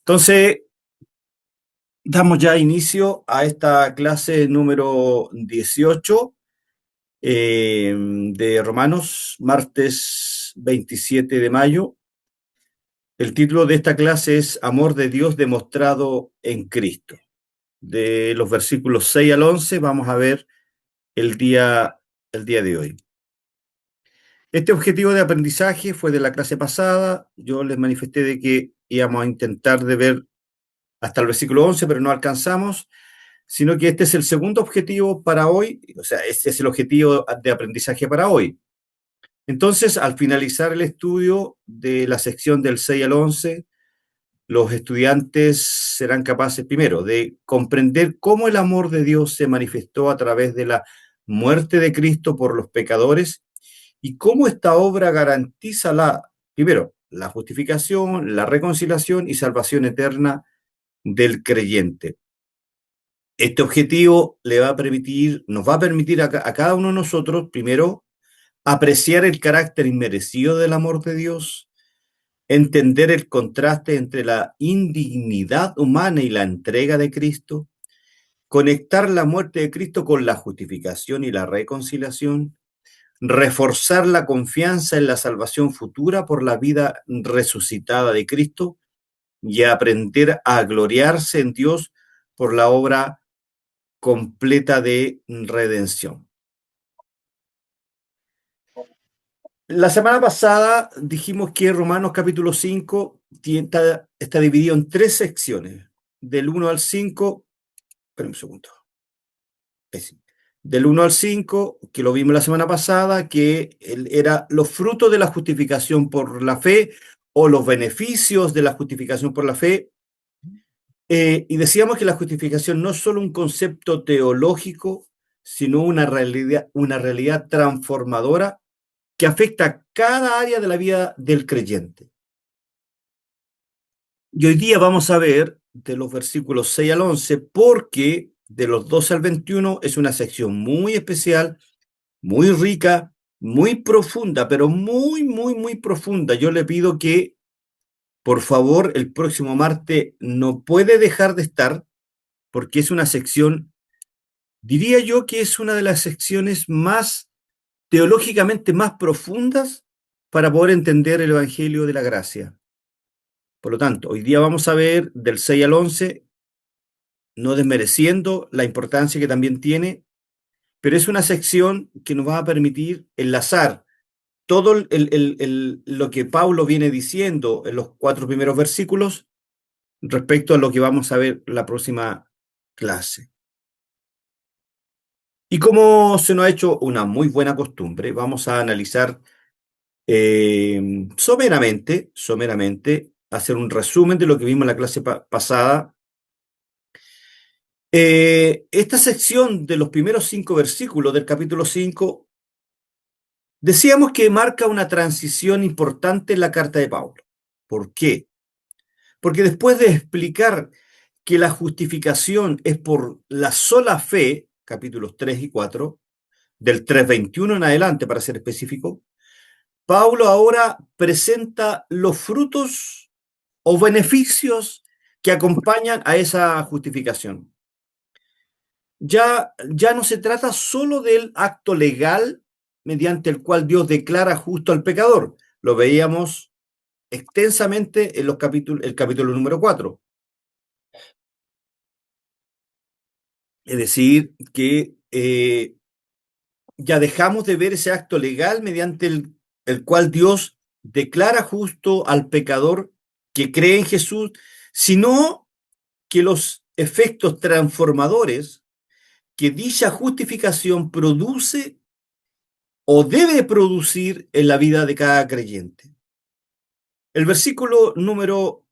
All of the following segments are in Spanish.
Entonces, damos ya inicio a esta clase número 18 de Romanos, martes 27 de mayo. El título de esta clase es Amor de Dios demostrado en Cristo. De los versículos 6 al 11 vamos a ver el día de hoy. Este objetivo de aprendizaje fue de la clase pasada. Yo les manifesté de que íbamos a intentar de ver hasta el versículo 11, pero no alcanzamos, sino que este es el segundo objetivo para hoy, o sea, este es el objetivo de aprendizaje para hoy. Entonces, al finalizar el estudio de la sección del 6 al 11, los estudiantes serán capaces, primero, de comprender cómo el amor de Dios se manifestó a través de la muerte de Cristo por los pecadores y cómo esta obra garantiza primero, la justificación, la reconciliación y salvación eterna del creyente. Este objetivo nos va a permitir a cada uno de nosotros, primero, apreciar el carácter inmerecido del amor de Dios, entender el contraste entre la indignidad humana y la entrega de Cristo, conectar la muerte de Cristo con la justificación y la reconciliación, reforzar la confianza en la salvación futura por la vida resucitada de Cristo y aprender a gloriarse en Dios por la obra completa de redención. La semana pasada dijimos que Romanos capítulo 5 está dividido en tres secciones, del 1 al 5, espera un segundo, del 1 al 5, que lo vimos la semana pasada, que era los frutos de la justificación por la fe o los beneficios de la justificación por la fe. Y decíamos que la justificación no es solo un concepto teológico, sino una realidad transformadora que afecta a cada área de la vida del creyente. Y hoy día vamos a ver de los versículos 6 al 11, porque de los 12 al 21 es una sección muy especial, muy rica, muy profunda, pero muy, muy, muy profunda. Yo le pido que, por favor, el próximo martes no puede dejar de estar, porque es una sección, diría yo que es una de las secciones más teológicamente más profundas para poder entender el Evangelio de la Gracia. Por lo tanto, hoy día vamos a ver del 6 al 11, no desmereciendo la importancia que también tiene, pero es una sección que nos va a permitir enlazar todo lo que Pablo viene diciendo en los 4 primeros versículos respecto a lo que vamos a ver la próxima clase. Y como se nos ha hecho una muy buena costumbre, vamos a analizar someramente, hacer un resumen de lo que vimos en la clase pasada. Esta sección de los primeros 5 versículos del capítulo 5, decíamos que marca una transición importante en la carta de Pablo. ¿Por qué? Porque después de explicar que la justificación es por la sola fe, capítulos 3 y 4, del 3:21 en adelante, para ser específico, Pablo ahora presenta los frutos o beneficios que acompañan a esa justificación. Ya no se trata solo del acto legal mediante el cual Dios declara justo al pecador. Lo veíamos extensamente en el capítulo número 4. Es decir, que ya dejamos de ver ese acto legal mediante el cual Dios declara justo al pecador que cree en Jesús, sino que los efectos transformadores que dicha justificación produce o debe producir en la vida de cada creyente. El versículo número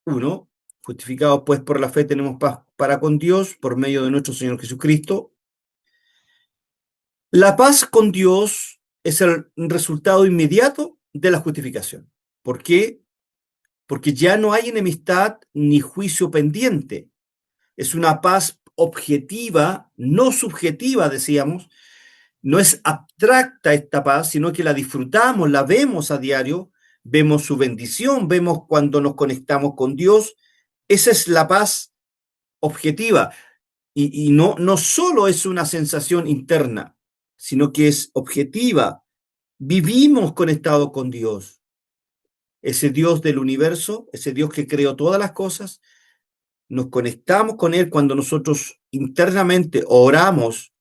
1, justificados pues por la fe tenemos paz para con Dios por medio de nuestro Señor Jesucristo. La paz con Dios es el resultado inmediato de la justificación. ¿Por qué? porque ya no hay enemistad ni juicio pendiente. Es una paz objetiva, no subjetiva, decíamos. No es abstracta esta paz, sino que la disfrutamos, la vemos a diario, vemos su bendición, vemos cuando nos conectamos con Dios. Esa es la paz objetiva. Y no solo es una sensación interna, sino que es objetiva. Vivimos conectados con Dios, ese Dios del universo, ese Dios que creó todas las cosas. Nos conectamos con Él cuando nosotros internamente oramos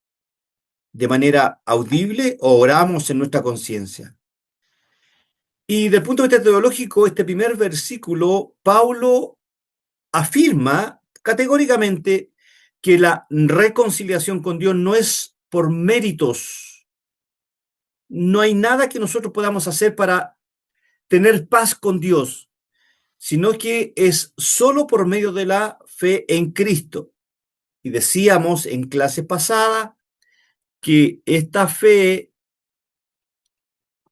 de manera audible o oramos en nuestra conciencia. Y del punto de vista teológico, este primer versículo, Pablo afirma categóricamente que la reconciliación con Dios no es por méritos. No hay nada que nosotros podamos hacer para tener paz con Dios, sino que es solo por medio de la fe en Cristo. Y decíamos en clase pasada que esta fe,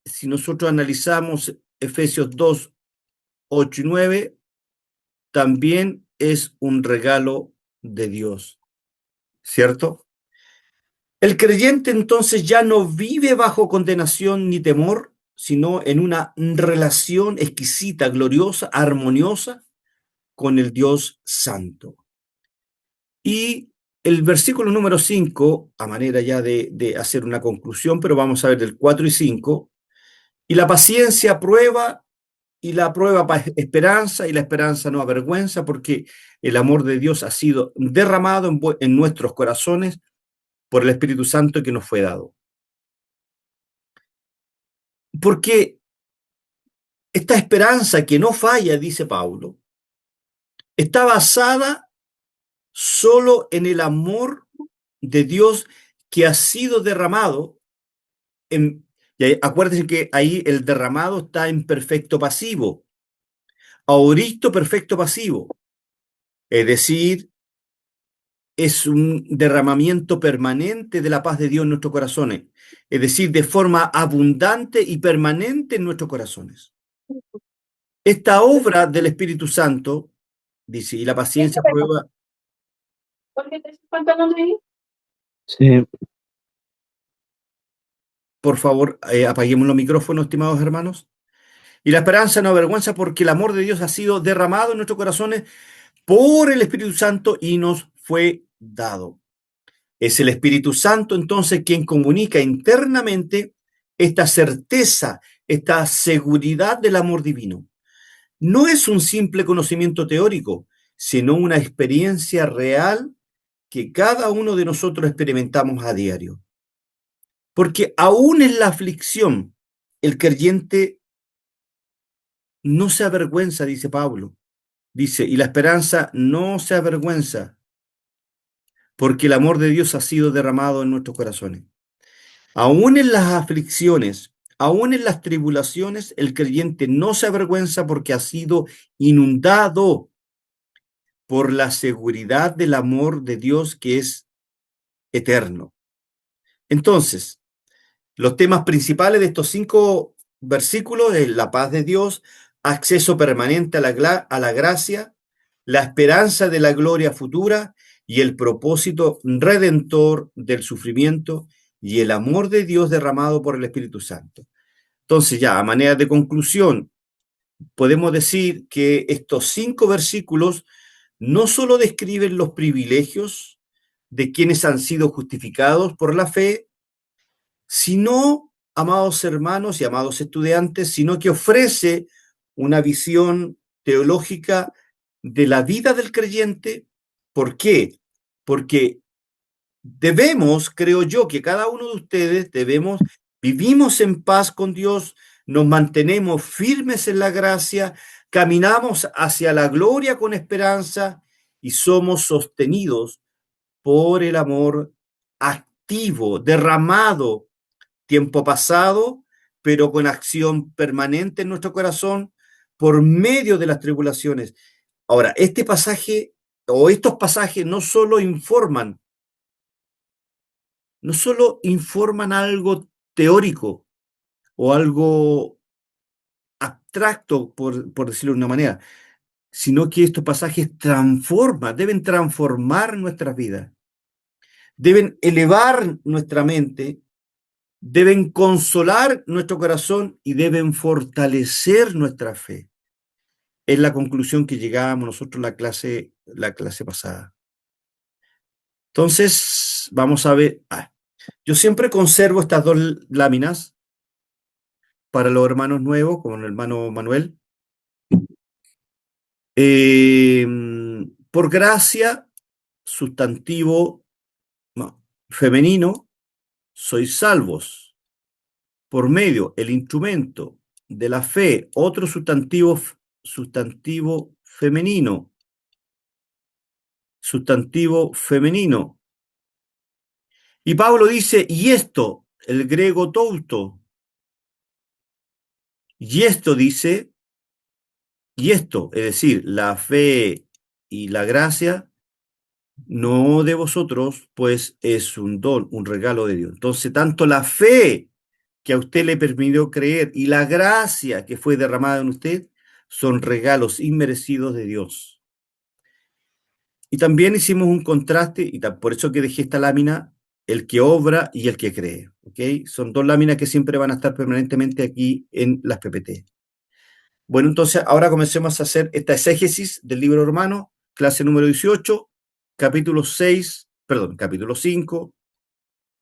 si nosotros analizamos Efesios 2, 8 y 9, también es un regalo de Dios, ¿cierto? El creyente entonces ya no vive bajo condenación ni temor, sino en una relación exquisita, gloriosa, armoniosa con el Dios Santo. Y el versículo número 5, a manera ya de hacer una conclusión, pero vamos a ver del 4 y 5, y la paciencia prueba, y la prueba esperanza, y la esperanza no avergüenza, porque el amor de Dios ha sido derramado en nuestros corazones por el Espíritu Santo que nos fue dado. Porque esta esperanza que no falla, dice Pablo, está basada solo en el amor de Dios que ha sido derramado. Y acuérdense que ahí el derramado está en perfecto pasivo, aoristo perfecto pasivo, es decir, es un derramamiento permanente de la paz de Dios en nuestros corazones, es decir, de forma abundante y permanente en nuestros corazones. Esta obra del Espíritu Santo, dice, y la paciencia prueba. Sí, Por favor, apaguemos los micrófonos, estimados hermanos. Y la esperanza no avergüenza porque el amor de Dios ha sido derramado en nuestros corazones por el Espíritu Santo y nos fue dado. Es el Espíritu Santo entonces quien comunica internamente esta certeza, esta seguridad del amor divino. No es un simple conocimiento teórico, sino una experiencia real que cada uno de nosotros experimentamos a diario. Porque aún en la aflicción, el creyente no se avergüenza, dice Pablo. Dice, y la esperanza no se avergüenza, porque el amor de Dios ha sido derramado en nuestros corazones. Aún en las aflicciones, aún en las tribulaciones, el creyente no se avergüenza porque ha sido inundado por la seguridad del amor de Dios que es eterno. Entonces, los temas principales de estos 5 versículos es la paz de Dios, acceso permanente a la gracia, la esperanza de la gloria futura y el propósito redentor del sufrimiento y el amor de Dios derramado por el Espíritu Santo. Entonces, ya a manera de conclusión, podemos decir que estos 5 versículos no solo describen los privilegios de quienes han sido justificados por la fe, sino, amados hermanos y amados estudiantes, sino que ofrece una visión teológica de la vida del creyente. ¿Por qué? Porque debemos, creo yo, que cada uno de ustedes vivimos en paz con Dios, nos mantenemos firmes en la gracia, caminamos hacia la gloria con esperanza y somos sostenidos por el amor activo, derramado, tiempo pasado, pero con acción permanente en nuestro corazón por medio de las tribulaciones. Ahora, este pasaje o estos pasajes no solo informan algo teórico o algo abstracto, por decirlo de una manera, sino que estos pasajes deben transformar nuestras vidas, deben elevar nuestra mente, deben consolar nuestro corazón y deben fortalecer nuestra fe. Es la conclusión que llegábamos nosotros en la clase pasada. Entonces, vamos a ver. Yo siempre conservo estas dos láminas para los hermanos nuevos, como el hermano Manuel. Por gracia, sustantivo femenino, sois salvos. Por medio, el instrumento de la fe, otro sustantivo femenino. Sustantivo femenino. Y Pablo dice, y esto, el griego touto. Y esto dice, y esto, es decir, la fe y la gracia, no de vosotros, pues es un don, un regalo de Dios. Entonces, tanto la fe que a usted le permitió creer y la gracia que fue derramada en usted son regalos inmerecidos de Dios. Y también hicimos un contraste, y por eso que dejé esta lámina, el que obra y el que cree. ¿Okay? Son dos láminas que siempre van a estar permanentemente aquí en las PPT. Bueno, entonces ahora comencemos a hacer esta exégesis del libro de Romanos, clase número 18, capítulo 5,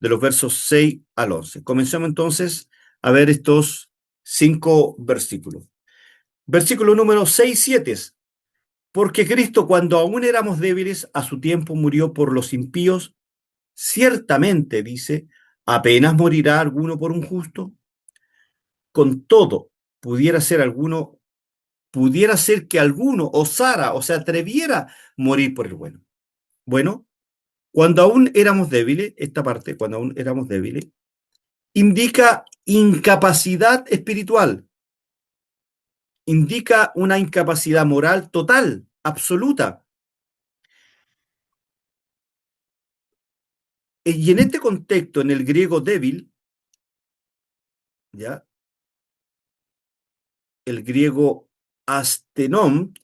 de los versos 6 al 11. Comencemos entonces a ver estos 5 versículos. Versículo número 6 y 7. Porque Cristo, cuando aún éramos débiles, a su tiempo murió por los impíos. Ciertamente, dice, apenas morirá alguno por un justo. Con todo, pudiera ser que alguno osara o se atreviera a morir por el bueno. Bueno, cuando aún éramos débiles, esta parte, cuando aún éramos débiles, indica incapacidad espiritual, indica una incapacidad moral total, absoluta. Y en este contexto, en el griego débil, ¿ya? El griego astenom,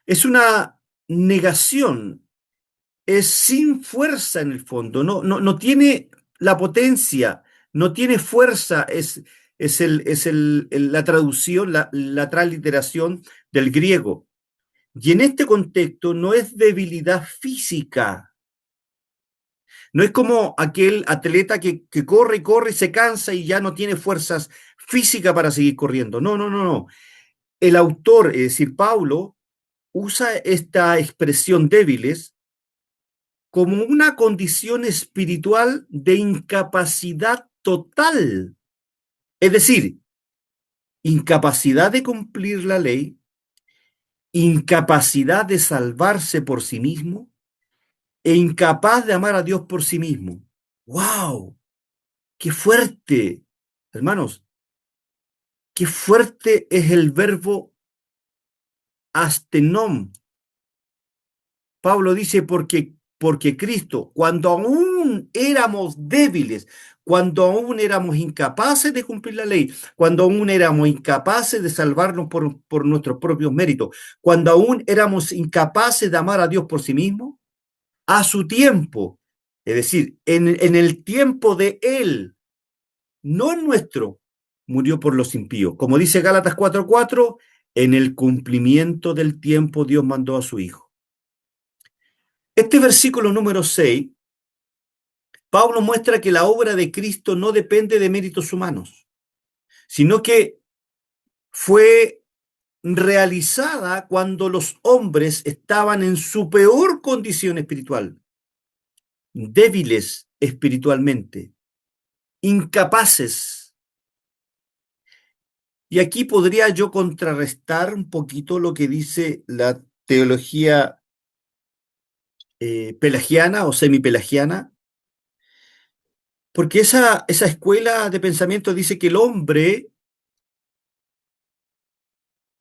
es una negación, es sin fuerza en el fondo, no tiene la potencia, no tiene fuerza, es la traducción, la transliteración del griego. Y en este contexto no es debilidad física, no es como aquel atleta que corre y corre y se cansa y ya no tiene fuerzas físicas para seguir corriendo. No. El autor, es decir, Pablo, usa esta expresión débiles como una condición espiritual de incapacidad total. Es decir, incapacidad de cumplir la ley, incapacidad de salvarse por sí mismo e incapaz de amar a Dios por sí mismo. ¡Wow! ¡Qué fuerte! Hermanos, qué fuerte es el verbo astenom. Pablo dice, porque Cristo, cuando aún éramos débiles, cuando aún éramos incapaces de cumplir la ley, cuando aún éramos incapaces de salvarnos por nuestros propios méritos, cuando aún éramos incapaces de amar a Dios por sí mismo, a su tiempo, es decir, en el tiempo de Él, no en nuestro, murió por los impíos. Como dice Gálatas 4:4, en el cumplimiento del tiempo Dios mandó a su Hijo. Este versículo número 6, Pablo muestra que la obra de Cristo no depende de méritos humanos, sino que fue realizada cuando los hombres estaban en su peor condición espiritual, débiles espiritualmente, incapaces. Y aquí podría yo contrarrestar un poquito lo que dice la teología pelagiana o semipelagiana, porque esa escuela de pensamiento dice que el hombre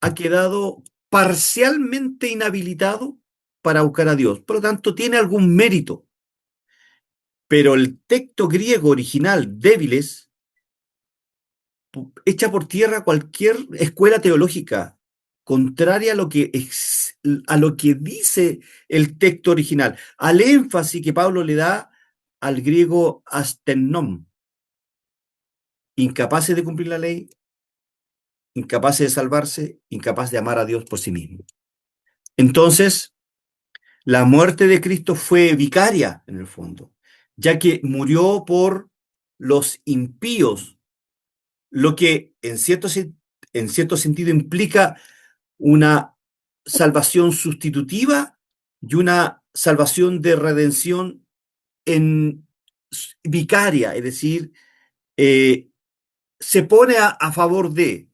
ha quedado parcialmente inhabilitado para buscar a Dios. Por lo tanto, tiene algún mérito. Pero el texto griego original, débiles, echa por tierra cualquier escuela teológica contraria a lo que dice el texto original, al énfasis que Pablo le da al griego astennom, incapaces de cumplir la ley, incapaces de salvarse, incapaz de amar a Dios por sí mismo. Entonces, la muerte de Cristo fue vicaria en el fondo, ya que murió por los impíos, lo que en cierto sentido implica una salvación sustitutiva y una salvación de redención en vicaria, es decir, eh, se pone a favor de.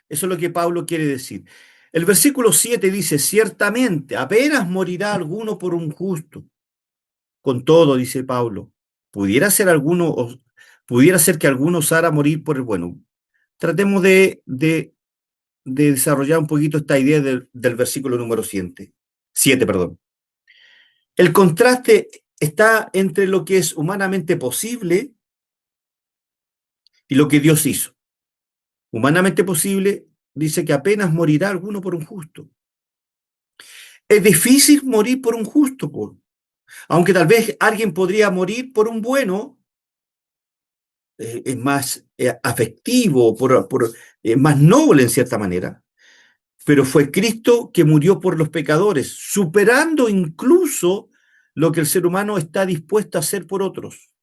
Eso es lo que Pablo quiere decir. El versículo 7 dice, ciertamente, apenas morirá alguno por un justo. Con todo, dice Pablo, pudiera ser que alguno osara morir por el bueno. Tratemos de desarrollar un poquito esta idea del versículo número 7, perdón. El contraste está entre lo que es humanamente posible y lo que Dios hizo. Humanamente posible dice que apenas morirá alguno por un justo. Es difícil morir por un justo, aunque tal vez alguien podría morir por un bueno, es más afectivo, más noble en cierta manera. Pero fue Cristo que murió por los pecadores, superando incluso lo que el ser humano está dispuesto a hacer por otros.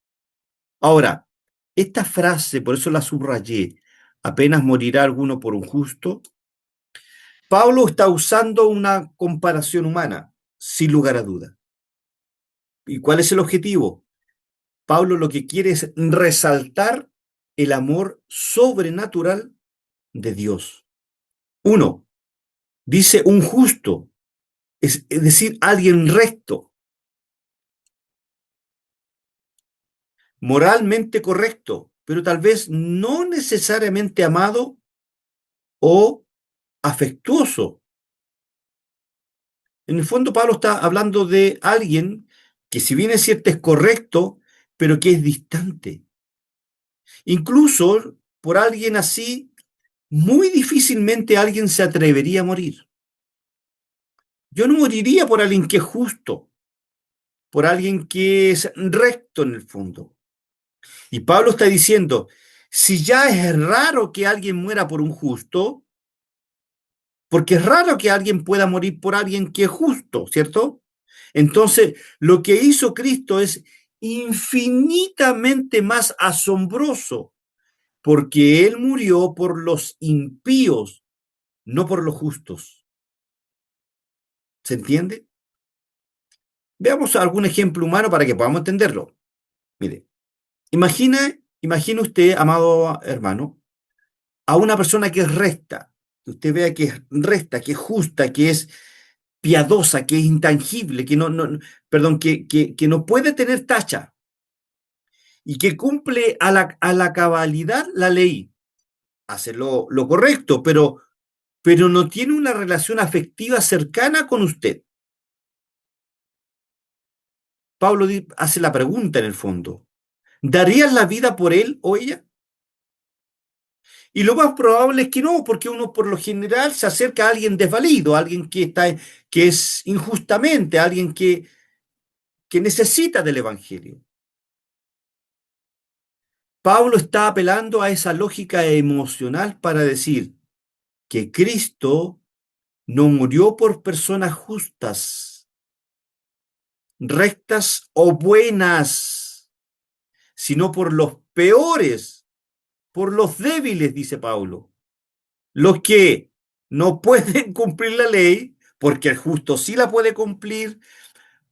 Ahora, esta frase, por eso la subrayé, apenas morirá alguno por un justo, Pablo está usando una comparación humana, sin lugar a duda. ¿Y cuál es el objetivo? Pablo lo que quiere es resaltar el amor sobrenatural de Dios. Uno, dice un justo, es decir, alguien recto, moralmente correcto, pero tal vez no necesariamente amado o afectuoso. En el fondo, Pablo está hablando de alguien que, si bien es cierto, es correcto, pero que es distante. Incluso por alguien así, muy difícilmente alguien se atrevería a morir. Yo no moriría por alguien que es justo, por alguien que es recto en el fondo. Y Pablo está diciendo, si ya es raro que alguien muera por un justo, porque es raro que alguien pueda morir por alguien que es justo, ¿cierto? Entonces, lo que hizo Cristo es infinitamente más asombroso, porque Él murió por los impíos, no por los justos. ¿Se entiende? Veamos algún ejemplo humano para que podamos entenderlo. Mire, imagine usted, amado hermano, a una persona que es recta, que usted vea que es recta, que es justa, que es piadosa, que es intangible, perdón, que no puede tener tacha y que cumple a la cabalidad la ley, hace lo correcto, pero no tiene una relación afectiva cercana con usted. Pablo hace la pregunta en el fondo, ¿darías la vida por él o ella? Y lo más probable es que no, porque uno por lo general se acerca a alguien desvalido, a alguien que es injustamente, a alguien que necesita del Evangelio. Pablo está apelando a esa lógica emocional para decir que Cristo no murió por personas justas, rectas o buenas, sino por los peores, por los débiles, dice Pablo, los que no pueden cumplir la ley, porque el justo sí la puede cumplir,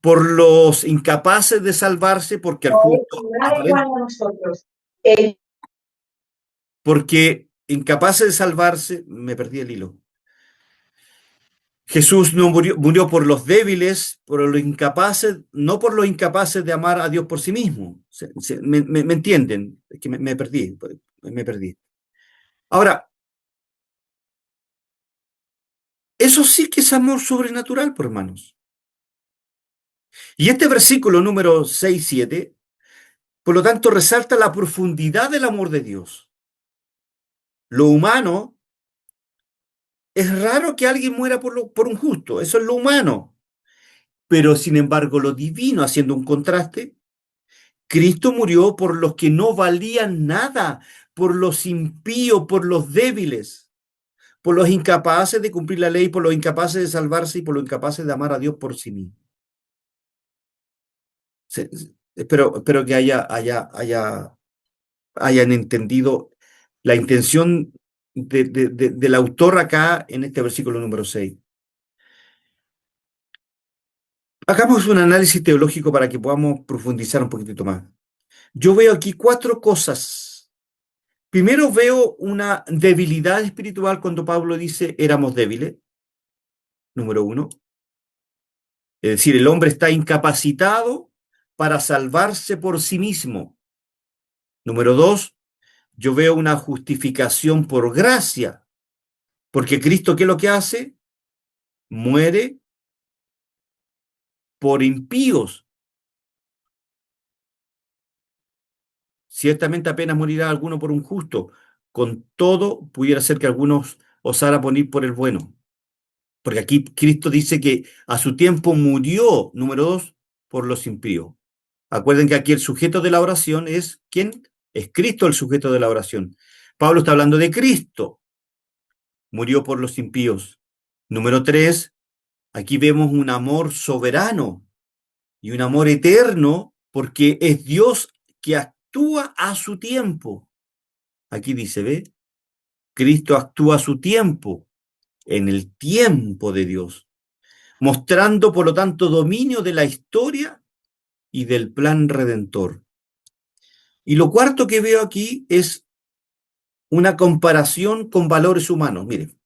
por los incapaces de salvarse, porque el justo porque incapaces de salvarse, me perdí el hilo. Jesús no murió por los débiles, por los incapaces, no por los incapaces de amar a Dios por sí mismo. ¿Me entienden? Es que me perdí, me perdí. Ahora, eso sí que es amor sobrenatural, por hermanos. Y este versículo número 6, 7, por lo tanto, resalta la profundidad del amor de Dios. Lo humano, es raro que alguien muera por un justo, eso es lo humano. Pero sin embargo, lo divino, haciendo un contraste, Cristo murió por los que no valían nada, por los impíos, por los débiles, por los incapaces de cumplir la ley, por los incapaces de salvarse y por los incapaces de amar a Dios por sí mismos. Espero que hayan entendido la intención del autor acá en este versículo número 6. Hagamos un análisis teológico para que podamos profundizar un poquitito más. Yo veo aquí 4 cosas. Primero veo una debilidad espiritual cuando Pablo dice éramos débiles, número 1. Es decir, el hombre está incapacitado para salvarse por sí mismo. Número 2, yo veo una justificación por gracia, porque Cristo, ¿qué es lo que hace? Muere por impíos. Ciertamente apenas morirá alguno por un justo. Con todo, pudiera ser que algunos osara poner por el bueno. Porque aquí Cristo dice que a su tiempo murió, número 2, por los impíos. Acuerden que aquí el sujeto de la oración es ¿quién? Es Cristo el sujeto de la oración. Pablo está hablando de Cristo. Murió por los impíos. Número 3, aquí vemos un amor soberano y un amor eterno porque es Dios que actúa a su tiempo. Aquí dice, ¿ve? Cristo actúa a su tiempo, en el tiempo de Dios, mostrando por lo tanto dominio de la historia y del plan redentor. Y lo cuarto que veo aquí es una comparación con valores humanos. Miren,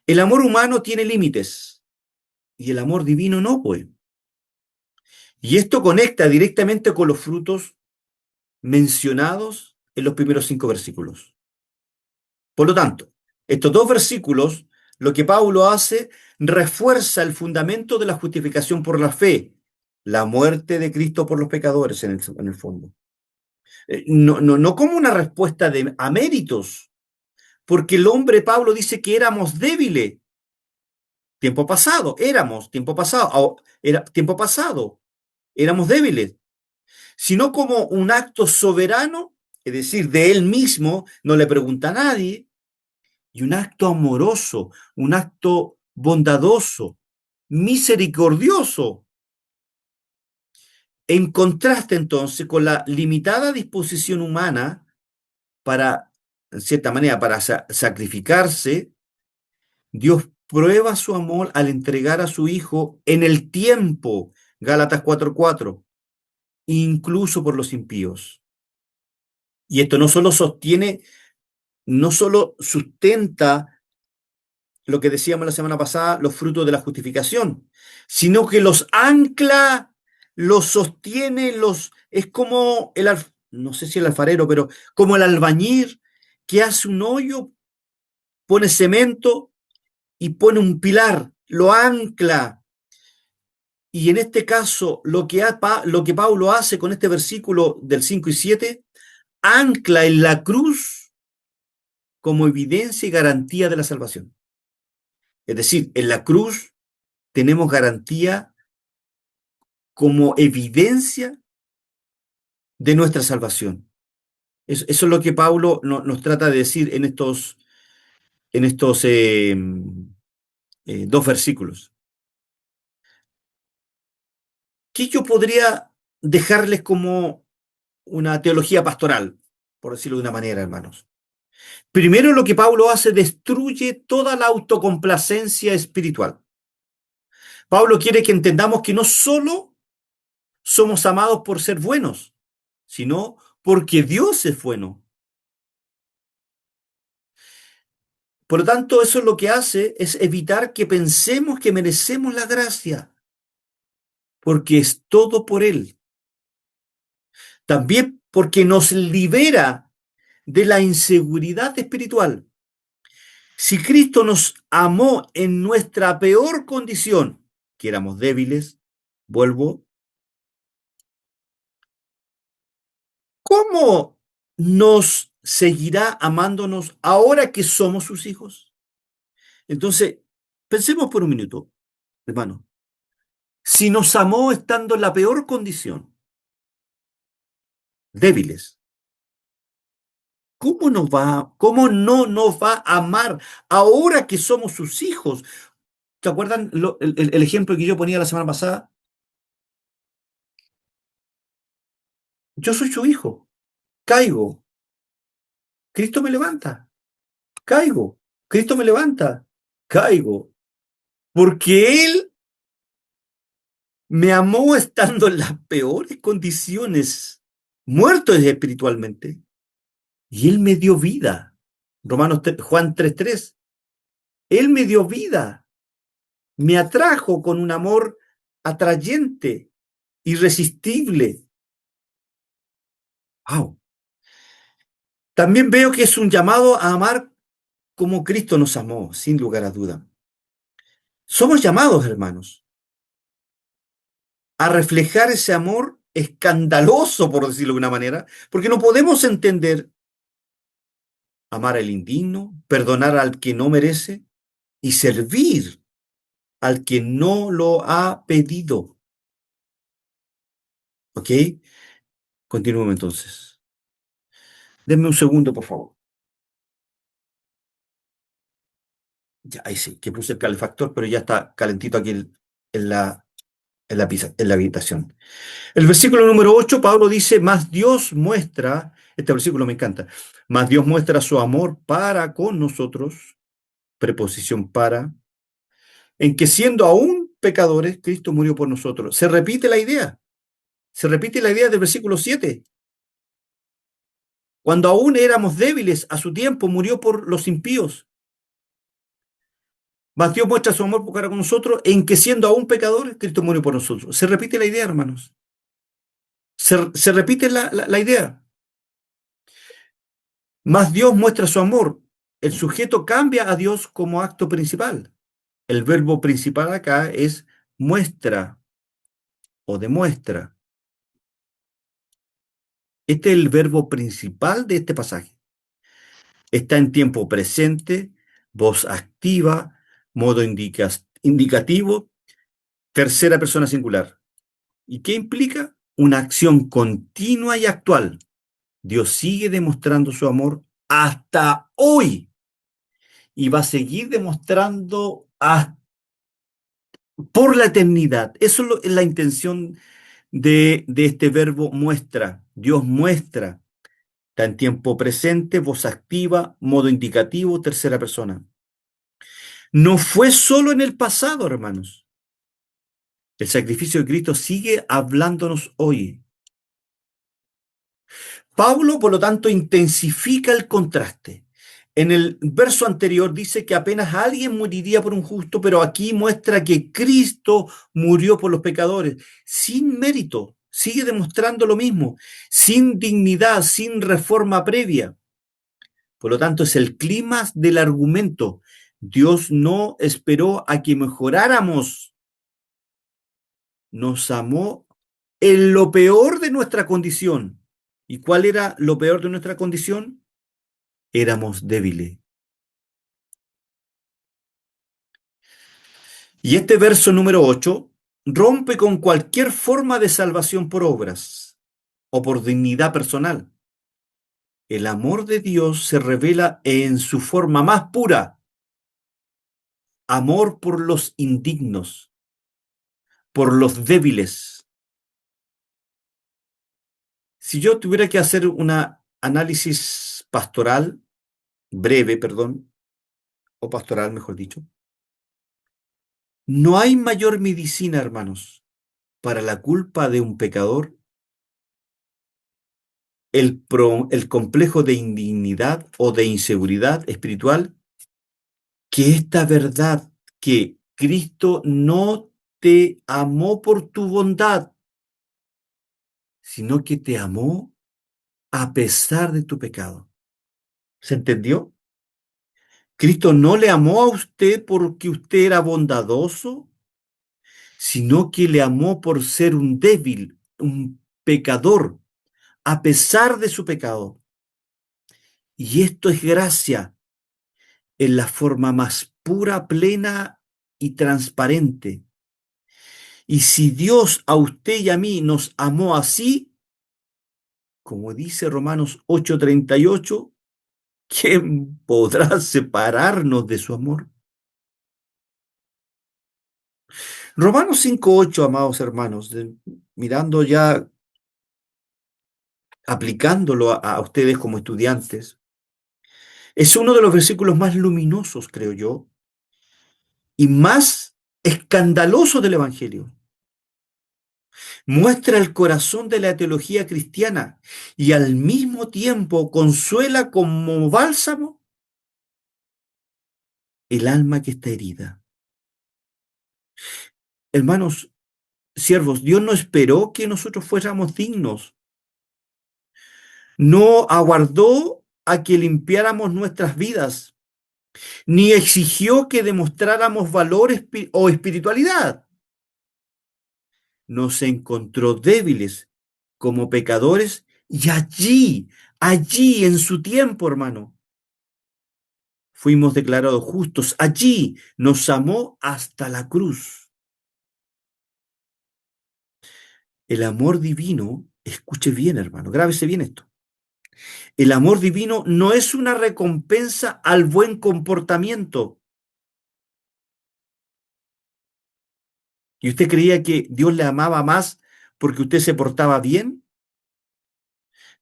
el amor humano tiene límites y el amor divino no, pues. Y esto conecta directamente con los frutos mencionados en los primeros 5 versículos. Por lo tanto, estos 2 versículos, lo que Pablo hace, refuerza el fundamento de la justificación por la fe, la muerte de Cristo por los pecadores en el fondo. No como una respuesta a méritos, porque el hombre, Pablo dice que éramos débiles, tiempo pasado, tiempo pasado, éramos débiles, sino como un acto soberano, es decir, de él mismo, no le pregunta a nadie, y un acto amoroso, un acto bondadoso, misericordioso. En contraste entonces con la limitada disposición humana para, en cierta manera, para sacrificarse, Dios prueba su amor al entregar a su Hijo en el tiempo, Gálatas 4:4, incluso por los impíos. Y esto no solo sostiene, no solo sustenta lo que decíamos la semana pasada, los frutos de la justificación, sino que los ancla, los sostiene, es como no sé si el alfarero, pero como el albañil que hace un hoyo, pone cemento y pone un pilar, lo ancla. Y en este caso, lo que Pablo hace con este versículo del 5 y 7, ancla en la cruz como evidencia y garantía de la salvación. Es decir, en la cruz tenemos garantía como evidencia de nuestra salvación. Eso es lo que Pablo nos trata de decir en estos 2 versículos. ¿Qué yo podría dejarles como una teología pastoral, por decirlo de una manera, hermanos? Primero, lo que Pablo hace destruye toda la autocomplacencia espiritual. Pablo quiere que entendamos que no solo somos amados por ser buenos, sino porque Dios es bueno. Por lo tanto, eso lo que hace es evitar que pensemos que merecemos la gracia, porque es todo por Él. También porque nos libera de la inseguridad espiritual. Si Cristo nos amó en nuestra peor condición, que éramos débiles, vuelvo, ¿cómo nos seguirá amándonos ahora que somos sus hijos? Entonces, pensemos por un minuto, hermano. Si nos amó estando en la peor condición, débiles, cómo no nos va a amar ahora que somos sus hijos? ¿Te acuerdan el ejemplo que yo ponía la semana pasada? Yo soy su hijo, caigo, Cristo me levanta, caigo, Cristo me levanta, caigo, porque Él me amó estando en las peores condiciones, muerto espiritualmente, y Él me dio vida. Juan 3:3. Él me dio vida, me atrajo con un amor atrayente, irresistible. Wow. También veo que es un llamado a amar como Cristo nos amó, sin lugar a duda. Somos llamados, hermanos, a reflejar ese amor escandaloso, por decirlo de una manera, porque no podemos entender amar al indigno, perdonar al que no merece y servir al que no lo ha pedido. ¿Ok? Continuemos entonces. Denme un segundo, por favor. Ya, ahí sí, que puse el calefactor, pero ya está calentito aquí en la habitación. El versículo número 8, Pablo dice, más Dios muestra, este versículo me encanta, más Dios muestra su amor para con nosotros, preposición para, en que siendo aún pecadores, Cristo murió por nosotros. Se repite la idea del versículo 7. Cuando aún éramos débiles, a su tiempo murió por los impíos. Mas Dios muestra su amor para con nosotros, en que siendo aún pecadores, Cristo murió por nosotros. Se repite la idea, hermanos. Se repite la idea. Mas Dios muestra su amor. El sujeto cambia a Dios como acto principal. El verbo principal acá es muestra o demuestra. Este es el verbo principal de este pasaje. Está en tiempo presente, voz activa, modo indicativo, tercera persona singular. ¿Y qué implica? Una acción continua y actual. Dios sigue demostrando su amor hasta hoy y va a seguir demostrando por la eternidad. Eso es la intención de este verbo muestra. Dios muestra. Está en tiempo presente, voz activa, modo indicativo, tercera persona. No fue solo en el pasado, hermanos. El sacrificio de Cristo sigue hablándonos hoy. Pablo, por lo tanto, intensifica el contraste. En el verso anterior dice que apenas alguien moriría por un justo, pero aquí muestra que Cristo murió por los pecadores, sin mérito. Sigue demostrando lo mismo, sin dignidad, sin reforma previa. Por lo tanto, es el clímax del argumento. Dios no esperó a que mejoráramos, nos amó en lo peor de nuestra condición. ¿Y cuál era lo peor de nuestra condición? Éramos débiles. Y este verso número 8 rompe con cualquier forma de salvación por obras o por dignidad personal. El amor de Dios se revela en su forma más pura, amor por los indignos, por los débiles. Si yo tuviera que hacer un análisis pastoral, breve, perdón, o pastoral, mejor dicho, no hay mayor medicina, hermanos, para la culpa de un pecador, el complejo de indignidad o de inseguridad espiritual, que esta verdad que Cristo no te amó por tu bondad, sino que te amó a pesar de tu pecado. ¿Se entendió? Cristo no le amó a usted porque usted era bondadoso, sino que le amó por ser un débil, un pecador, a pesar de su pecado. Y esto es gracia en la forma más pura, plena y transparente. Y si Dios a usted y a mí nos amó así, como dice Romanos 8:38, ¿quién podrá separarnos de su amor? Romanos 5:8, amados hermanos, mirando ya, aplicándolo a ustedes como estudiantes, es uno de los versículos más luminosos, creo yo, y más escandaloso del Evangelio. Muestra el corazón de la teología cristiana y al mismo tiempo consuela como bálsamo el alma que está herida. Hermanos, siervos, Dios no esperó que nosotros fuéramos dignos. No aguardó a que limpiáramos nuestras vidas, ni exigió que demostráramos valor o espiritualidad. Nos encontró débiles como pecadores y allí en su tiempo, hermano, fuimos declarados justos. Allí nos amó hasta la cruz. El amor divino, escuche bien, hermano, grábese bien esto. El amor divino no es una recompensa al buen comportamiento. ¿Y usted creía que Dios le amaba más porque usted se portaba bien?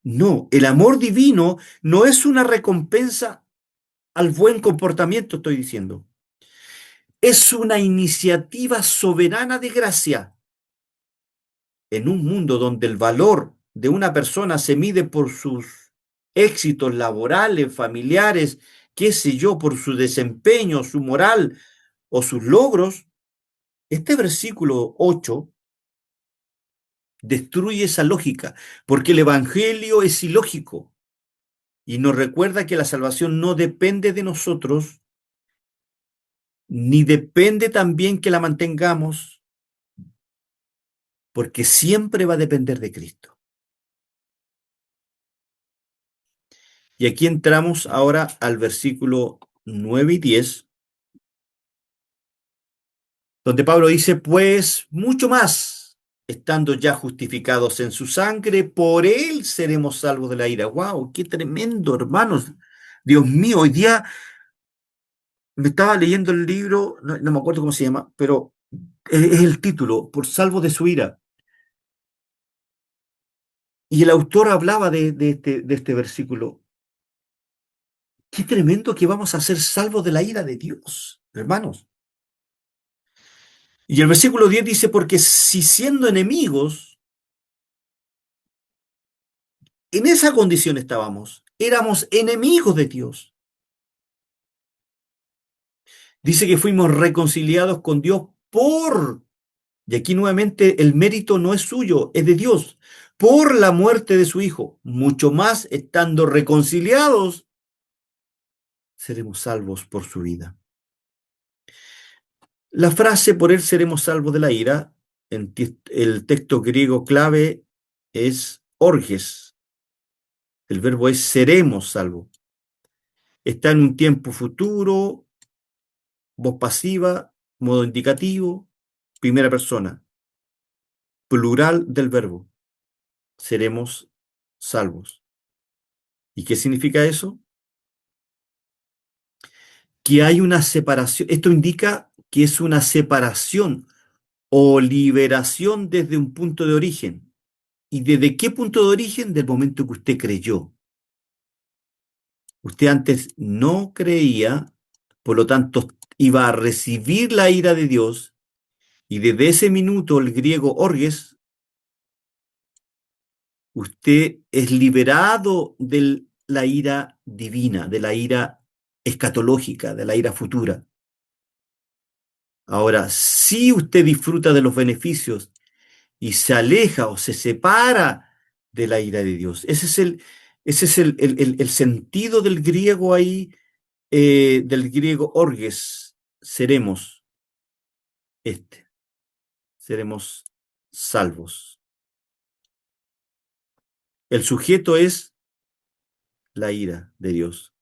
No, el amor divino no es una recompensa al buen comportamiento, estoy diciendo. Es una iniciativa soberana de gracia. En un mundo donde el valor de una persona se mide por sus éxitos laborales, familiares, qué sé yo, por su desempeño, su moral o sus logros, este versículo 8 destruye esa lógica, porque el Evangelio es ilógico y nos recuerda que la salvación no depende de nosotros, ni depende también que la mantengamos, porque siempre va a depender de Cristo. Y aquí entramos ahora al versículo 9 y 10, donde Pablo dice, pues mucho más, estando ya justificados en su sangre, por él seremos salvos de la ira. ¡Wow! ¡Qué tremendo, hermanos! Dios mío, hoy día me estaba leyendo el libro, no me acuerdo cómo se llama, pero es el título, por salvo de su ira. Y el autor hablaba de este versículo. Qué tremendo que vamos a ser salvos de la ira de Dios, hermanos. Y el versículo 10 dice, porque si siendo enemigos, en esa condición estábamos, éramos enemigos de Dios. Dice que fuimos reconciliados con Dios y aquí nuevamente el mérito no es suyo, es de Dios, por la muerte de su Hijo. Mucho más estando reconciliados, seremos salvos por su vida. La frase por él seremos salvos de la ira, en el texto griego clave es orges. El verbo es seremos salvos. Está en un tiempo futuro, voz pasiva, modo indicativo, primera persona, plural del verbo. Seremos salvos. ¿Y qué significa eso? Que hay una separación. Esto indica que es una separación o liberación desde un punto de origen. ¿Y desde qué punto de origen? Del momento que usted creyó. Usted antes no creía, por lo tanto iba a recibir la ira de Dios, y desde ese minuto el griego orges, usted es liberado de la ira divina, de la ira escatológica, de la ira futura. Ahora, si usted disfruta de los beneficios y se aleja o se separa de la ira de Dios, ese es el sentido del griego ahí, del griego orges, seremos este, seremos salvos. El sujeto es la ira de Dios.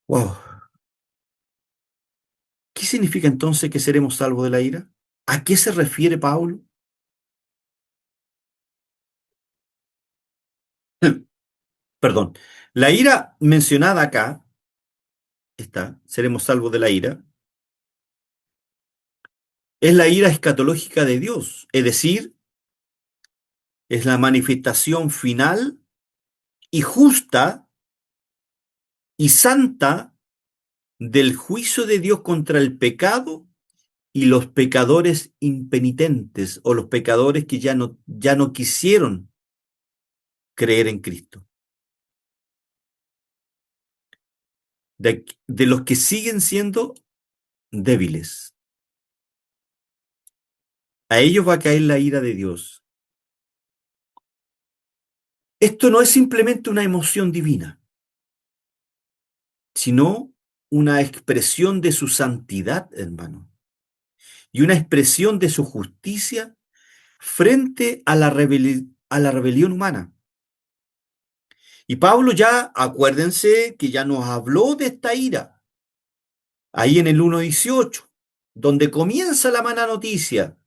Wow. ¿Qué significa entonces que seremos salvos de la ira? ¿A qué se refiere Pablo? Perdón. La ira mencionada acá, está, seremos salvos de la ira, es la ira escatológica de Dios, es decir, es la manifestación final y justa y santa del juicio de Dios contra el pecado y los pecadores impenitentes o los pecadores que ya no quisieron creer en Cristo. De los que siguen siendo débiles. A ellos va a caer la ira de Dios. Esto no es simplemente una emoción divina, sino una expresión de su santidad, hermano, y una expresión de su justicia frente a a la rebelión humana. Y Pablo ya, acuérdense que ya nos habló de esta ira, ahí en el 1:18, donde comienza la mala noticia.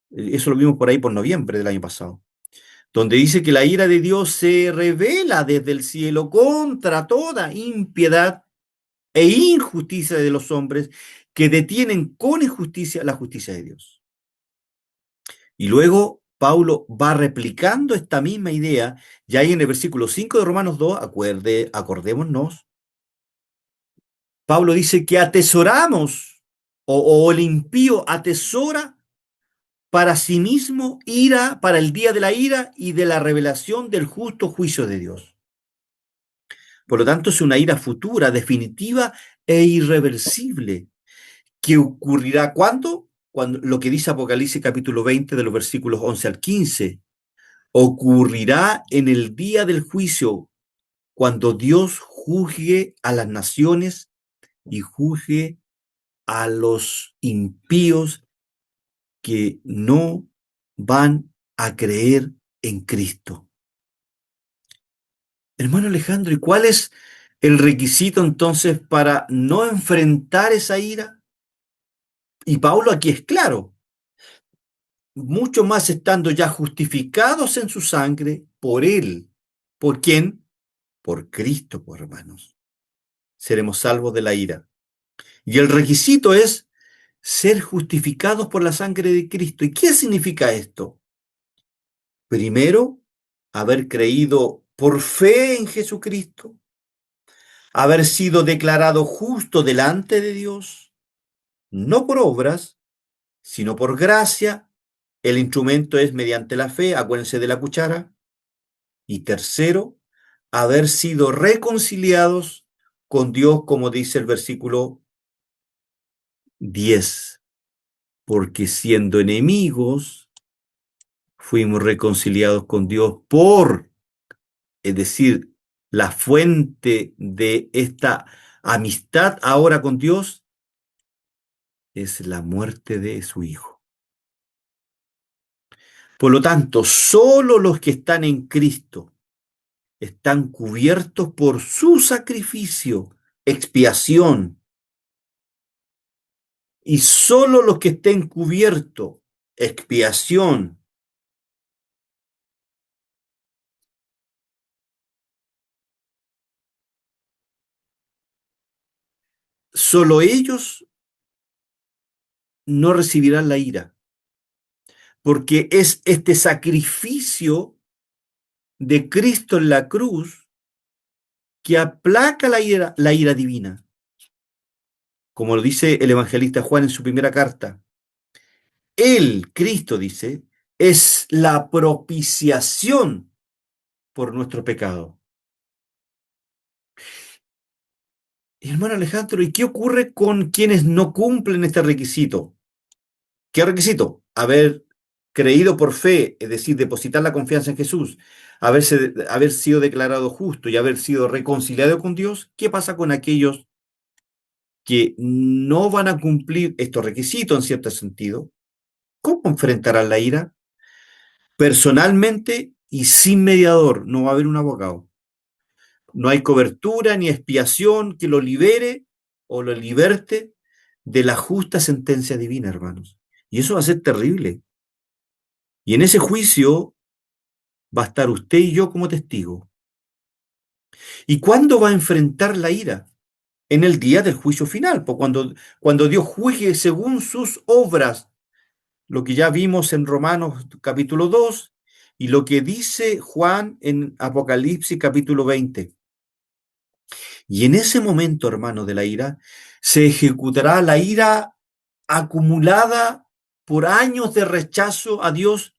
Eso lo vimos por ahí por noviembre del año pasado, donde dice que la ira de Dios se revela desde el cielo contra toda impiedad e injusticia de los hombres que detienen con injusticia la justicia de Dios. Y luego Pablo va replicando esta misma idea, ya ahí en el versículo 5 de Romanos 2, acordémonos, Pablo dice que atesoramos, o el impío atesora para sí mismo ira, para el día de la ira y de la revelación del justo juicio de Dios. Por lo tanto, es una ira futura, definitiva e irreversible, que ocurrirá ¿cuándo? Cuando lo que dice Apocalipsis capítulo 20 de los versículos 11 al 15, ocurrirá en el día del juicio, cuando Dios juzgue a las naciones y juzgue a los impíos que no van a creer en Cristo. Hermano Alejandro, ¿y cuál es el requisito entonces para no enfrentar esa ira? Y Pablo aquí es claro, mucho más estando ya justificados en su sangre por él. ¿Por quién? Por Cristo, pues, hermanos. Seremos salvos de la ira. Y el requisito es ser justificados por la sangre de Cristo. ¿Y qué significa esto? Primero, haber creído por fe en Jesucristo, haber sido declarado justo delante de Dios, no por obras, sino por gracia. El instrumento es mediante la fe, acuérdense de la cuchara. Y tercero, haber sido reconciliados con Dios, como dice el versículo 10, porque siendo enemigos, fuimos reconciliados con Dios es decir, la fuente de esta amistad ahora con Dios es la muerte de su Hijo. Por lo tanto, solo los que están en Cristo están cubiertos por su sacrificio, expiación, y solo los que estén cubiertos, expiación, solo ellos no recibirán la ira, porque es este sacrificio de Cristo en la cruz que aplaca la ira divina. Como lo dice el evangelista Juan en su primera carta, Él, Cristo, dice, es la propiciación por nuestro pecado. Y hermano Alejandro, ¿y qué ocurre con quienes no cumplen este requisito? ¿Qué requisito? Haber creído por fe, es decir, depositar la confianza en Jesús, haber sido declarado justo y haber sido reconciliado con Dios. ¿Qué pasa con aquellos que no van a cumplir estos requisitos en cierto sentido? ¿Cómo enfrentarán la ira? Personalmente, y sin mediador, no va a haber un abogado. No hay cobertura ni expiación que lo libere o lo liberte de la justa sentencia divina, hermanos. Y eso va a ser terrible. Y en ese juicio va a estar usted y yo como testigos. ¿Y cuándo va a enfrentar la ira? En el día del juicio final, pues cuando Dios juzgue según sus obras, lo que ya vimos en Romanos capítulo 2 y lo que dice Juan en Apocalipsis capítulo 20. Y en ese momento, hermano, de la ira, se ejecutará la ira acumulada por años de rechazo a Dios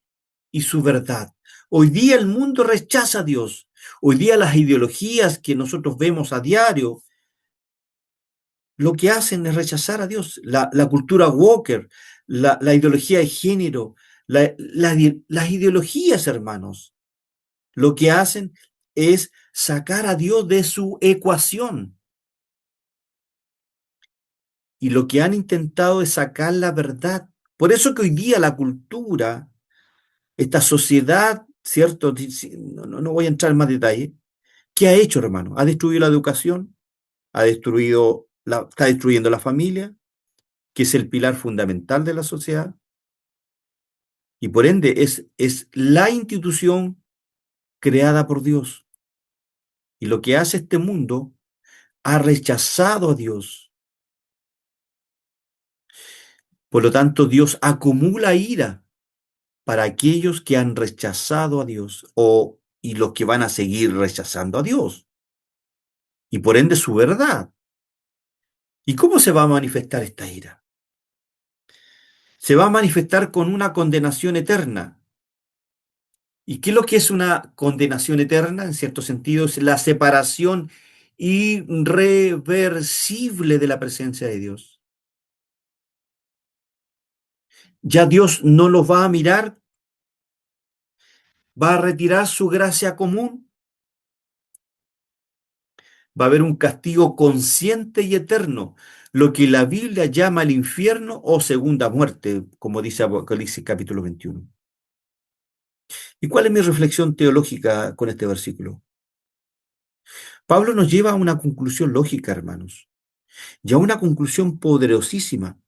y su verdad. Hoy día el mundo rechaza a Dios. Hoy día las ideologías que nosotros vemos a diario, lo que hacen es rechazar a Dios. La cultura Walker, la ideología de género, las ideologías, hermanos, lo que hacen es sacar a Dios de su ecuación. Y lo que han intentado es sacar la verdad. Por eso que hoy día la cultura, esta sociedad, ¿cierto? No voy a entrar en más detalle. ¿Qué ha hecho, hermano? Ha destruido la educación, está destruyendo la familia, que es el pilar fundamental de la sociedad, y por ende es la institución creada por Dios. Y lo que hace este mundo ha rechazado a Dios. Por lo tanto, Dios acumula ira para aquellos que han rechazado a Dios y los que van a seguir rechazando a Dios y por ende su verdad. ¿Y cómo se va a manifestar esta ira? Se va a manifestar con una condenación eterna. ¿Y qué es lo que es una condenación eterna? En cierto sentido, es la separación irreversible de la presencia de Dios. Ya Dios no los va a mirar, va a retirar su gracia común, va a haber un castigo consciente y eterno, lo que la Biblia llama el infierno o segunda muerte, como dice Apocalipsis capítulo 21. ¿Y cuál es mi reflexión teológica con este versículo? Pablo nos lleva a una conclusión lógica, hermanos, y a una conclusión poderosísima.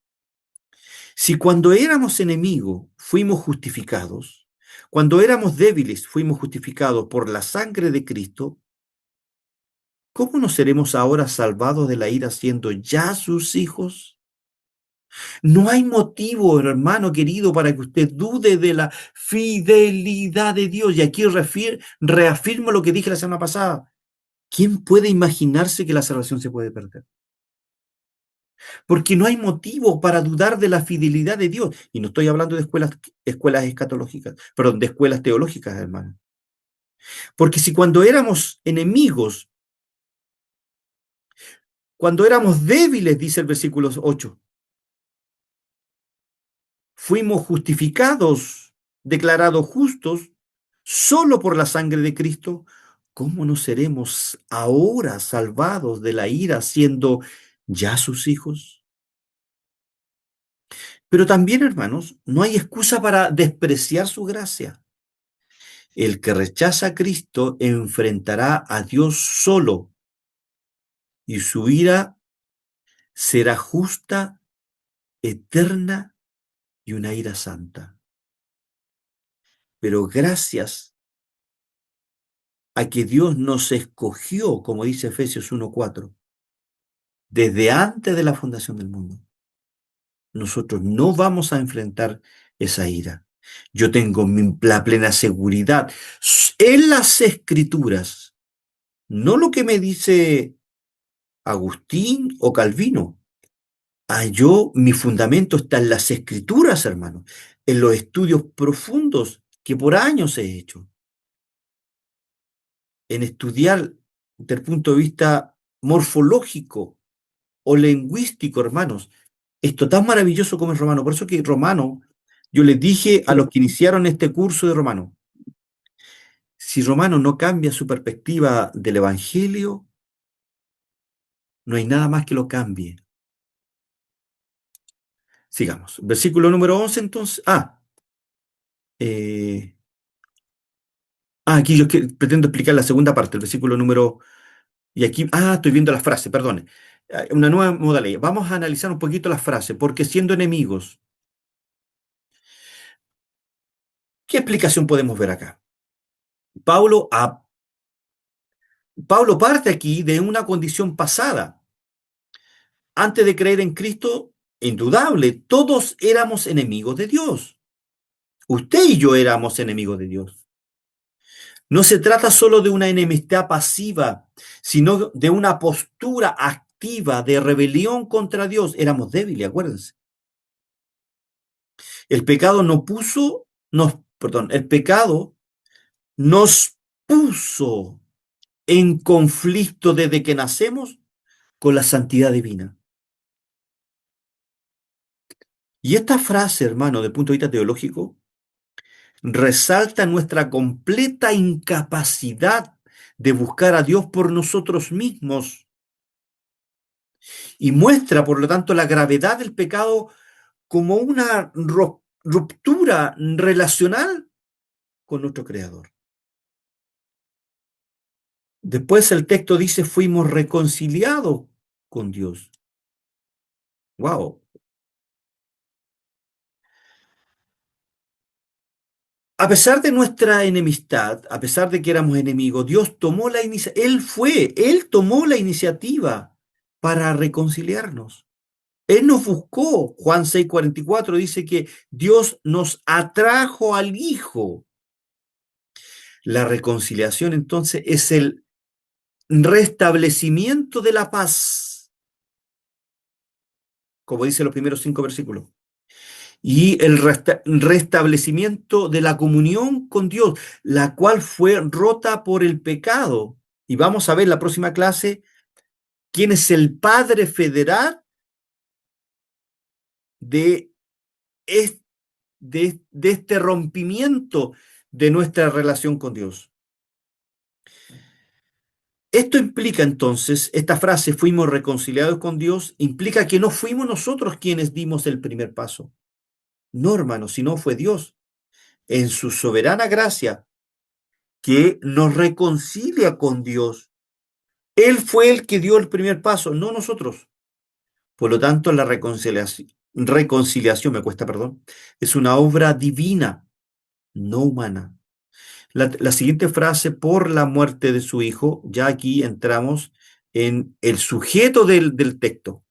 Si cuando éramos enemigos fuimos justificados, cuando éramos débiles fuimos justificados por la sangre de Cristo, ¿cómo no seremos ahora salvados de la ira siendo ya sus hijos? No hay motivo, hermano querido, para que usted dude de la fidelidad de Dios. Y aquí reafirmo lo que dije la semana pasada. ¿Quién puede imaginarse que la salvación se puede perder? Porque no hay motivo para dudar de la fidelidad de Dios. Y no estoy hablando de escuelas escatológicas, perdón, de escuelas teológicas, hermano. Porque si cuando éramos enemigos, cuando éramos débiles, dice el versículo 8, fuimos justificados, declarados justos, solo por la sangre de Cristo, ¿cómo no seremos ahora salvados de la ira siendo ya sus hijos? Pero también, hermanos, no hay excusa para despreciar su gracia. El que rechaza a Cristo enfrentará a Dios solo y su ira será justa, eterna y una ira santa. Pero gracias a que Dios nos escogió, como dice Efesios 1:4, desde antes de la fundación del mundo, nosotros no vamos a enfrentar esa ira. Yo tengo la plena seguridad en las escrituras, no lo que me dice Agustín o Calvino. Mi fundamento está en las escrituras, hermano, en los estudios profundos que por años he hecho, en estudiar desde el punto de vista morfológico o lingüístico, hermanos. Esto tan maravilloso como es Romano. Por eso que Romano, yo les dije a los que iniciaron este curso de Romano, si Romano no cambia su perspectiva del Evangelio, no hay nada más que lo cambie. Sigamos. Versículo número 11, entonces. Eh, Aquí pretendo explicar la segunda parte, el versículo número... Y aquí, estoy viendo la frase, perdone. Una nueva modalidad. Vamos a analizar un poquito la frase, porque siendo enemigos, ¿qué explicación podemos ver acá? Pablo, Pablo parte aquí de una condición pasada. Antes de creer en Cristo, indudable, todos éramos enemigos de Dios. Usted y yo éramos enemigos de Dios. No se trata solo de una enemistad pasiva, sino de una postura activa de rebelión contra Dios. Éramos débiles, acuérdense. El pecado el pecado nos puso en conflicto desde que nacemos con la santidad divina. Y esta frase, hermano, desde el punto de vista teológico, resalta nuestra completa incapacidad de buscar a Dios por nosotros mismos y muestra, por lo tanto, la gravedad del pecado como una ruptura relacional con nuestro Creador. Después el texto dice, fuimos reconciliados con Dios. ¡Wow! A pesar de nuestra enemistad, a pesar de que éramos enemigos, Dios tomó la iniciativa, Él tomó la iniciativa para reconciliarnos. Él nos buscó. Juan 6:44 dice que Dios nos atrajo al Hijo. La reconciliación entonces es el restablecimiento de la paz, como dice los primeros 5 versículos, y el restablecimiento de la comunión con Dios, la cual fue rota por el pecado. Y vamos a ver en la próxima clase quién es el padre federal de, de este rompimiento de nuestra relación con Dios. Esto implica entonces, esta frase, fuimos reconciliados con Dios, implica que no fuimos nosotros quienes dimos el primer paso. No, hermano, sino fue Dios, en su soberana gracia, que nos reconcilia con Dios. Él fue el que dio el primer paso, no nosotros. Por lo tanto, la reconciliación, me cuesta, perdón, es una obra divina, no humana. La siguiente frase, por la muerte de su hijo, ya aquí entramos en el sujeto del texto.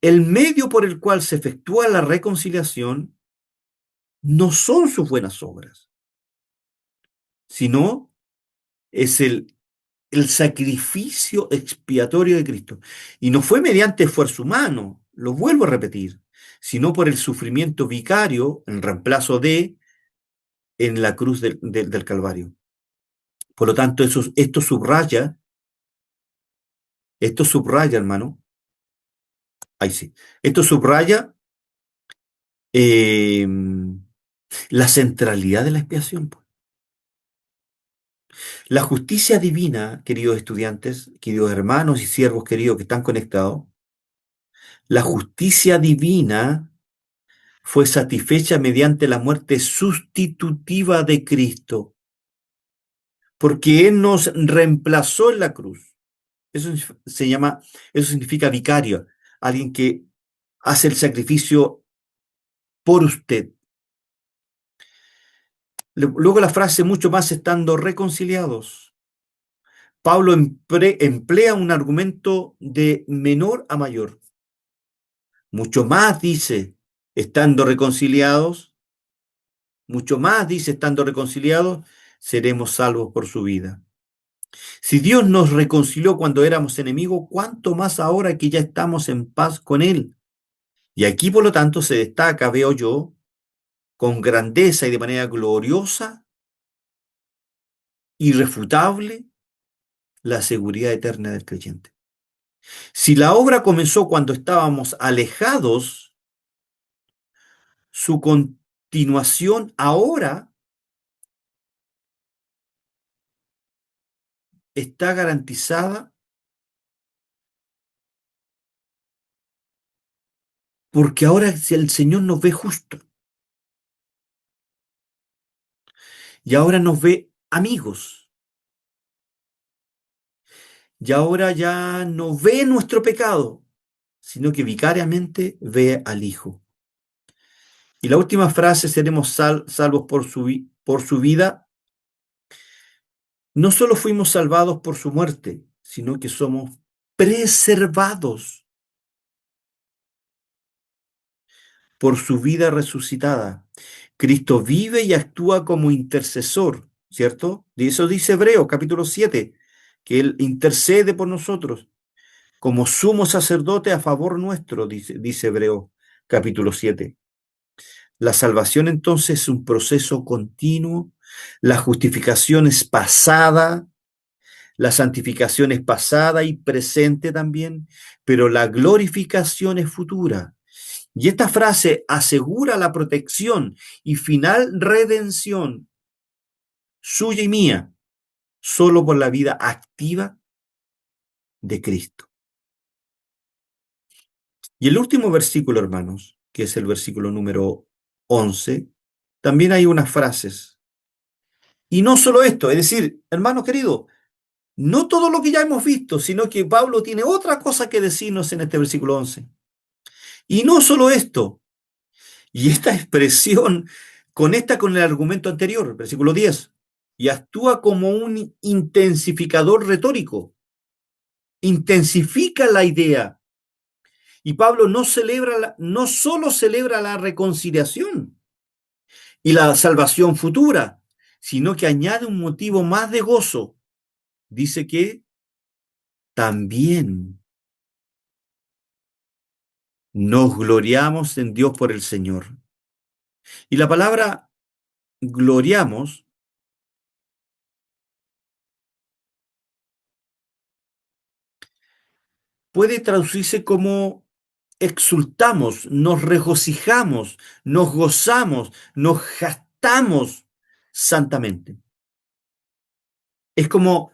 El medio por el cual se efectúa la reconciliación no son sus buenas obras, sino es el sacrificio expiatorio de Cristo. Y no fue mediante esfuerzo humano, lo vuelvo a repetir, sino por el sufrimiento vicario, en reemplazo en la cruz del Calvario. Por lo tanto, esto subraya, hermano, ahí sí, esto subraya eh, la centralidad de la expiación. La justicia divina, queridos estudiantes, queridos hermanos y siervos queridos que están conectados, la justicia divina fue satisfecha mediante la muerte sustitutiva de Cristo, porque Él nos reemplazó en la cruz. Eso eso significa vicario, alguien que hace el sacrificio por usted. Luego la frase, mucho más estando reconciliados. Pablo emplea un argumento de menor a mayor. Mucho más dice, estando reconciliados, mucho más dice, estando reconciliados, seremos salvos por su vida. Si Dios nos reconcilió cuando éramos enemigos, ¿cuánto más ahora que ya estamos en paz con Él? Y aquí, por lo tanto, se destaca, veo yo, con grandeza y de manera gloriosa, irrefutable, la seguridad eterna del creyente. Si la obra comenzó cuando estábamos alejados, su continuación ahora está garantizada porque ahora el Señor nos ve justo y ahora nos ve amigos. Y ahora ya no ve nuestro pecado, sino que vicariamente ve al Hijo. Y la última frase, seremos salvos por su vida. No solo fuimos salvados por su muerte, sino que somos preservados por su vida resucitada. Cristo vive y actúa como intercesor, ¿cierto? Y eso dice Hebreos capítulo 7, que Él intercede por nosotros como sumo sacerdote a favor nuestro, dice Hebreos capítulo 7. La salvación entonces es un proceso continuo, la justificación es pasada, la santificación es pasada y presente también, pero la glorificación es futura. Y esta frase asegura la protección y final redención suya y mía, solo por la vida activa de Cristo. Y el último versículo, hermanos, que es el versículo número 11, también hay unas frases. Y no solo esto, es decir, hermanos queridos, no todo lo que ya hemos visto, sino que Pablo tiene otra cosa que decirnos en este versículo 11. Y no solo esto, y esta expresión conecta con el argumento anterior, versículo 10, y actúa como un intensificador retórico, intensifica la idea. Y Pablo no solo celebra la reconciliación y la salvación futura, sino que añade un motivo más de gozo. Dice que también nos gloriamos en Dios por el Señor. Y la palabra gloriamos puede traducirse como exultamos, nos regocijamos, nos gozamos, nos jactamos santamente. Es como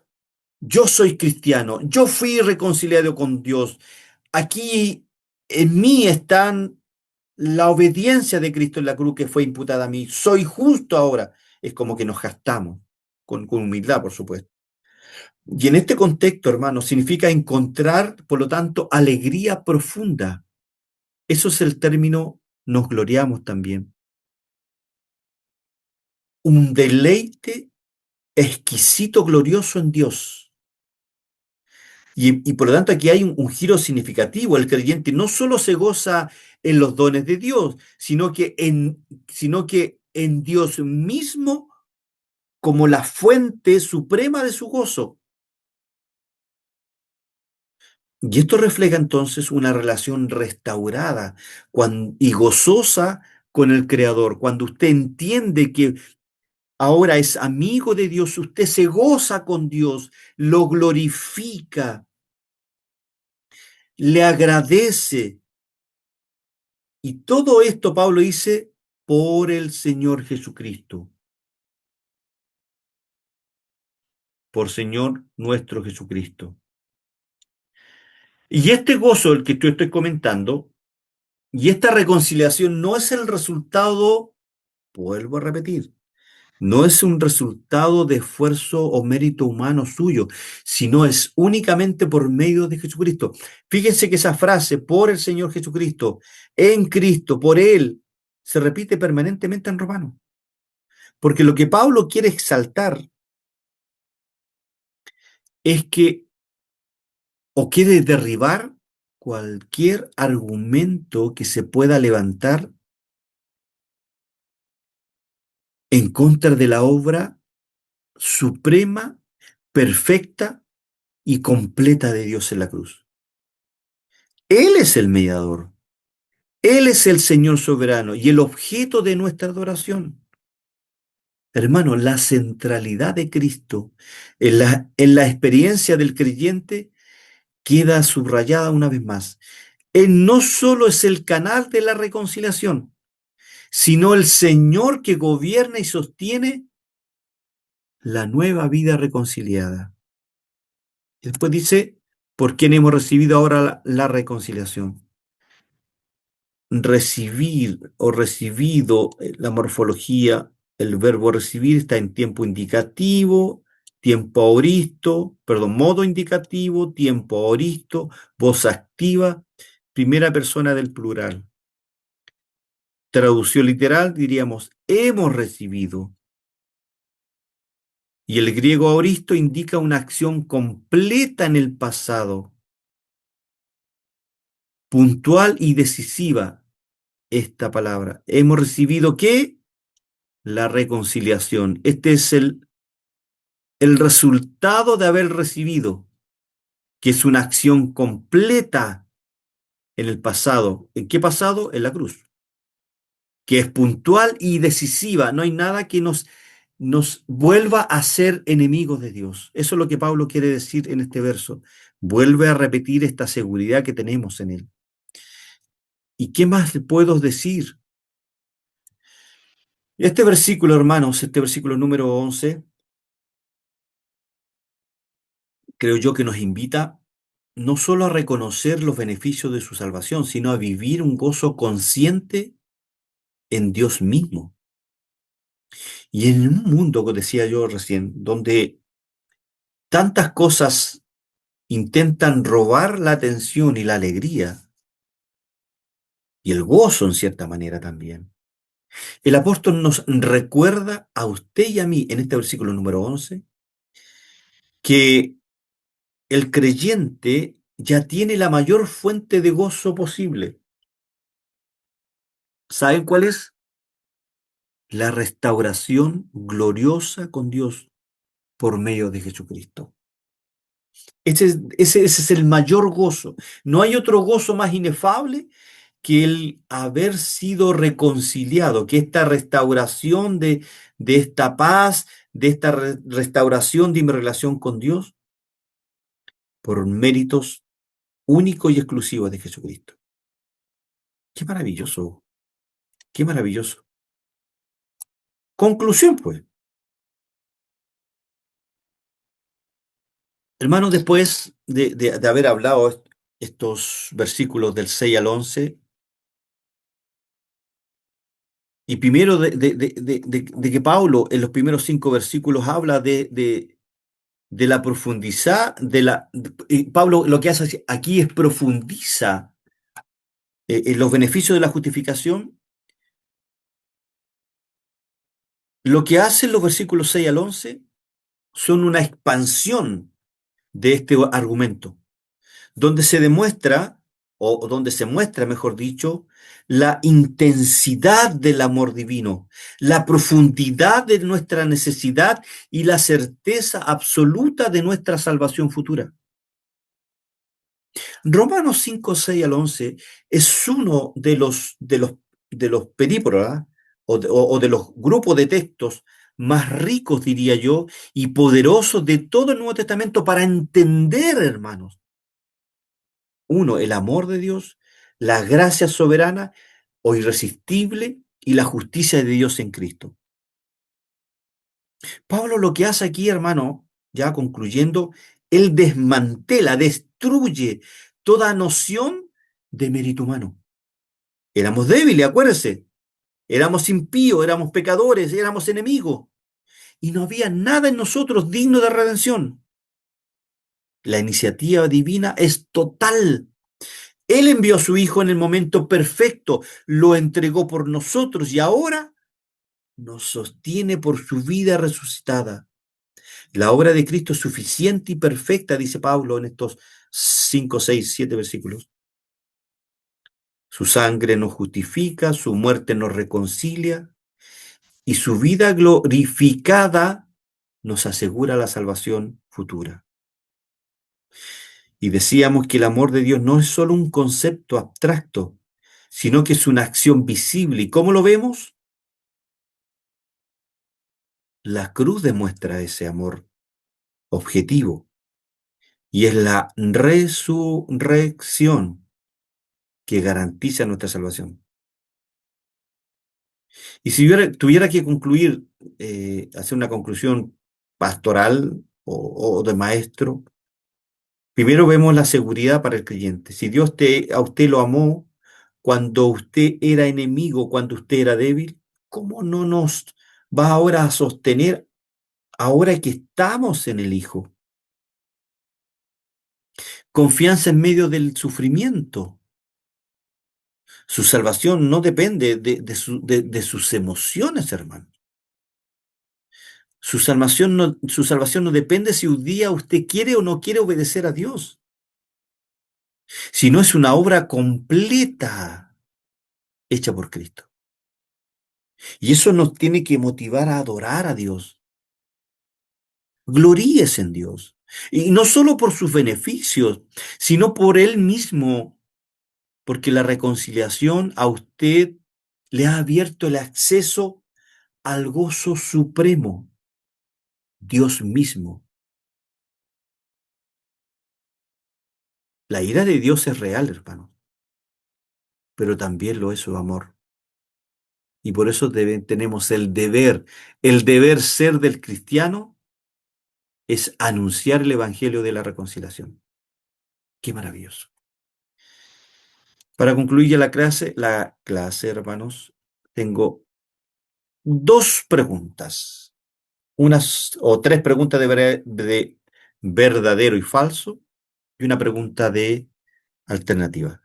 yo soy cristiano, yo fui reconciliado con Dios. Aquí en mí están la obediencia de Cristo en la cruz que fue imputada a mí. Soy justo ahora. Es como que nos jactamos, con humildad, por supuesto. Y en este contexto, hermano, significa encontrar, por lo tanto, alegría profunda. Eso es el término nos gloriamos también. Un deleite exquisito, glorioso en Dios. Y por lo tanto aquí hay un giro significativo. El creyente no solo se goza en los dones de Dios, sino que en Dios mismo como la fuente suprema de su gozo. Y esto refleja entonces una relación restaurada y gozosa con el Creador. Cuando usted entiende que ahora es amigo de Dios, usted se goza con Dios, lo glorifica, le agradece. Y todo esto Pablo dice por el Señor Jesucristo, por Señor nuestro Jesucristo. Y este gozo, el que yo estoy comentando, y esta reconciliación no es el resultado, vuelvo a repetir, no es un resultado de esfuerzo o mérito humano suyo, sino es únicamente por medio de Jesucristo. Fíjense que esa frase, por el Señor Jesucristo, en Cristo, por Él, se repite permanentemente en Romanos. Porque lo que Pablo quiere exaltar es que, o quiere derribar cualquier argumento que se pueda levantar en contra de la obra suprema, perfecta y completa de Dios en la cruz. Él es el mediador. Él es el Señor soberano y el objeto de nuestra adoración. Hermano, la centralidad de Cristo en la experiencia del creyente queda subrayada una vez más. Él no solo es el canal de la reconciliación, sino el Señor que gobierna y sostiene la nueva vida reconciliada. Y después dice, ¿por quién hemos recibido ahora la reconciliación? Recibir o recibido la morfología El verbo recibir está en tiempo indicativo, tiempo aoristo, perdón, modo indicativo, tiempo aoristo, voz activa, primera persona del plural. Traducción literal diríamos, hemos recibido. Y el griego aoristo indica una acción completa en el pasado, puntual y decisiva. Esta palabra. Hemos recibido ¿qué? La reconciliación. Este es el resultado de haber recibido, que es una acción completa en el pasado. ¿En qué pasado? En la cruz. Que es puntual y decisiva. No hay nada que nos vuelva a ser enemigos de Dios. Eso es lo que Pablo quiere decir en este verso. Vuelve a repetir esta seguridad que tenemos en él. ¿Y qué más le puedo decir? Este versículo, hermanos, este versículo número 11, creo yo que nos invita no solo a reconocer los beneficios de su salvación, sino a vivir un gozo consciente en Dios mismo. Y en un mundo, como decía yo recién, donde tantas cosas intentan robar la atención y la alegría y el gozo en cierta manera también. El apóstol nos recuerda a usted y a mí en este versículo número 11 que el creyente ya tiene la mayor fuente de gozo posible. ¿Saben cuál es? La restauración gloriosa con Dios por medio de Jesucristo. Ese es el mayor gozo. No hay otro gozo más inefable que el haber sido reconciliado, que esta restauración de esta paz, de esta restauración de mi relación con Dios, por méritos únicos y exclusivos de Jesucristo. Qué maravilloso, qué maravilloso. Conclusión, pues. Hermanos, después de haber hablado estos versículos del 6 al 11, y primero de que Pablo en los primeros 5 versículos habla de la profundidad, y Pablo lo que hace aquí es profundiza en los beneficios de la justificación. Lo que hacen los versículos 6 al 11 son una expansión de este argumento, donde se demuestra, o donde se muestra, mejor dicho, la intensidad del amor divino, la profundidad de nuestra necesidad y la certeza absoluta de nuestra salvación futura. Romanos 5, 6 al 11 es uno de los períporas o de los grupos de textos más ricos, diría yo, y poderosos de todo el Nuevo Testamento para entender, hermanos. Uno, el amor de Dios, la gracia soberana o irresistible y la justicia de Dios en Cristo. Pablo lo que hace aquí, hermano, ya concluyendo, él desmantela, destruye toda noción de mérito humano. Éramos débiles, acuérdense. Éramos impíos, éramos pecadores, éramos enemigos. Y no había nada en nosotros digno de redención. La iniciativa divina es total. Él envió a su Hijo en el momento perfecto, lo entregó por nosotros y ahora nos sostiene por su vida resucitada. La obra de Cristo es suficiente y perfecta, dice Pablo en estos 5, 6, 7 versículos. Su sangre nos justifica, su muerte nos reconcilia y su vida glorificada nos asegura la salvación futura. Y decíamos que el amor de Dios no es solo un concepto abstracto, sino que es una acción visible. ¿Y cómo lo vemos? La cruz demuestra ese amor objetivo y es la resurrección que garantiza nuestra salvación. Y si tuviera que concluir, hacer una conclusión pastoral o de maestro, primero vemos la seguridad para el creyente. Si Dios a usted lo amó cuando usted era enemigo, cuando usted era débil, ¿cómo no nos va ahora a sostener ahora que estamos en el Hijo. Confianza en medio del sufrimiento. Su salvación no depende de sus emociones, hermano. Su salvación no depende si un día usted quiere o no quiere obedecer a Dios, sino es una obra completa hecha por Cristo. Y eso nos tiene que motivar a adorar a Dios. Gloríese en Dios. Y no solo por sus beneficios, sino por Él mismo, porque la reconciliación a usted le ha abierto el acceso al gozo supremo, Dios mismo. La ira de Dios es real, hermano, pero también lo es su amor. Y por eso tenemos el deber ser del cristiano es anunciar el evangelio de la reconciliación. Qué maravilloso. Para concluir ya la clase, hermanos, tengo dos preguntas. Unas o tres preguntas de verdadero y falso y una pregunta de alternativa.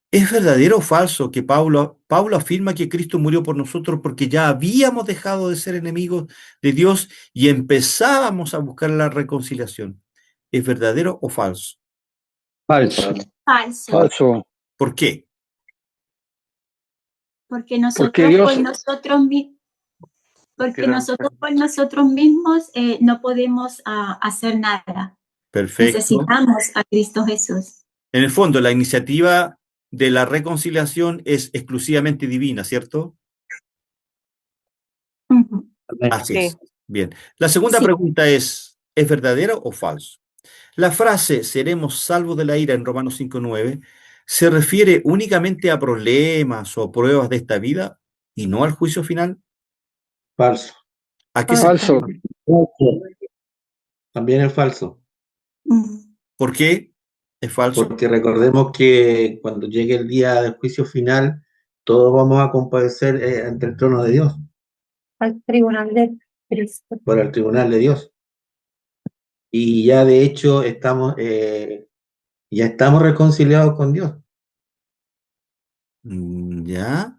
¿Es verdadero o falso que Pablo afirma que Cristo murió por nosotros porque ya habíamos dejado de ser enemigos de Dios y empezábamos a buscar la reconciliación? ¿Es verdadero o falso? Falso. Falso, Falso. ¿Por qué? porque nosotros Dios- por nosotros mismos, por nosotros mismos no podemos hacer nada. Perfecto. Necesitamos a Cristo Jesús. En el fondo, la iniciativa de la reconciliación es exclusivamente divina, ¿cierto? Ujú. Así es. Bien. La segunda Sí. pregunta ¿es verdadero o falso? La frase seremos salvos de la ira en Romanos 5:9 se refiere únicamente a problemas o pruebas de esta vida y no al juicio final. Falso. ¿A qué Falso. También es falso. Ujú. ¿Por qué es falso? Porque recordemos que cuando llegue el día del juicio final, todos vamos a comparecer ante el trono de Dios, Al tribunal de Cristo. por el tribunal de Dios. Y ya de hecho ya estamos reconciliados con Dios. ¿Ya?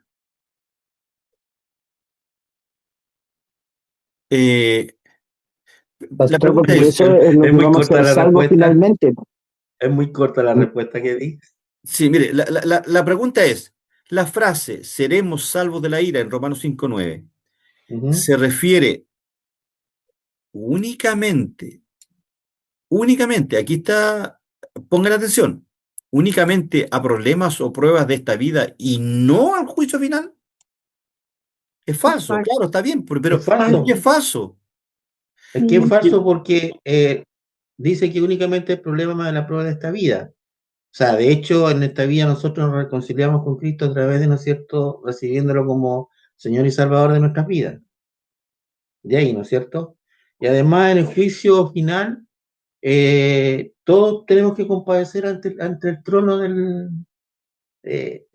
La Pastor, pregunta porque por es, eso es lo Es que muy vamos a corta ser la salvos respuesta. finalmente. Es muy corta la respuesta que di. sí, mire, la pregunta es, la frase seremos salvos de la ira en Romanos 5:9 Ujú. se refiere únicamente, aquí está, pongan atención, únicamente a problemas o pruebas de esta vida y no al juicio final. Es falso, claro, está bien, pero Es falso. ¿por qué es falso? Es que es falso porque dice que únicamente el problema de la prueba de esta vida. O sea, de hecho, en esta vida nosotros nos reconciliamos con Cristo a través de, ¿no es cierto?, recibiéndolo como Señor y Salvador de nuestras vidas. De ahí, ¿no es cierto? Y además, en el juicio final, todos tenemos que comparecer ante el trono eh,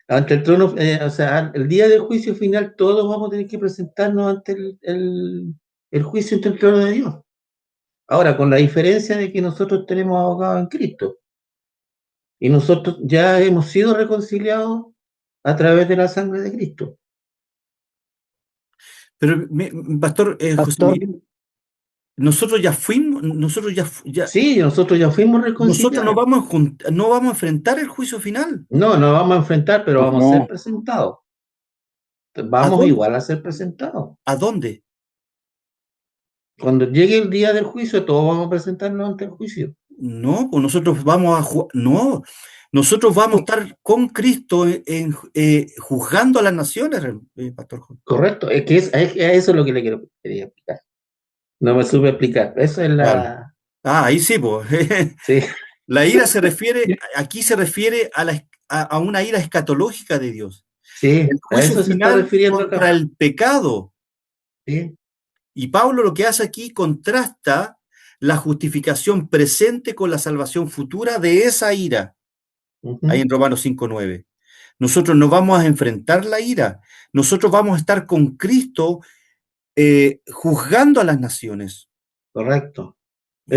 ante el trono, o sea, el día del juicio final, todos vamos a tener que presentarnos ante el juicio ante el trono de Dios. Ahora, con la diferencia de que nosotros tenemos abogado en Cristo. Y nosotros ya hemos sido reconciliados a través de la sangre de Cristo. Pero, Pastor José Pastor, Miguel, nosotros ya fuimos, Sí, nosotros ya fuimos nosotros reconciliados. no vamos a enfrentar el juicio final. No, nos vamos a enfrentar, pero vamos a ser no. presentados. ¿A Vamos dónde? igual a ser presentados. ¿A dónde? Cuando llegue el día del juicio, todos vamos a presentarnos ante el juicio. No, pues nosotros vamos a no, nosotros vamos a estar con Cristo juzgando a las naciones, Pastor Jorge. Correcto, es que eso es lo que quería explicar. No me supe explicar. Eso es ¿Cuál? Ahí sí, pues. Sí, La ira aquí se refiere a una ira escatológica de Dios. sí, El a juicio eso se está final refiriendo contra acá. el pecado. Sí, Y Pablo lo que hace aquí contrasta la justificación presente con la salvación futura de esa ira, ahí ujú. en Romanos 5:9. Nosotros no vamos a enfrentar la ira. Nosotros vamos a estar con Cristo juzgando a las naciones. Correcto. ¿Mm?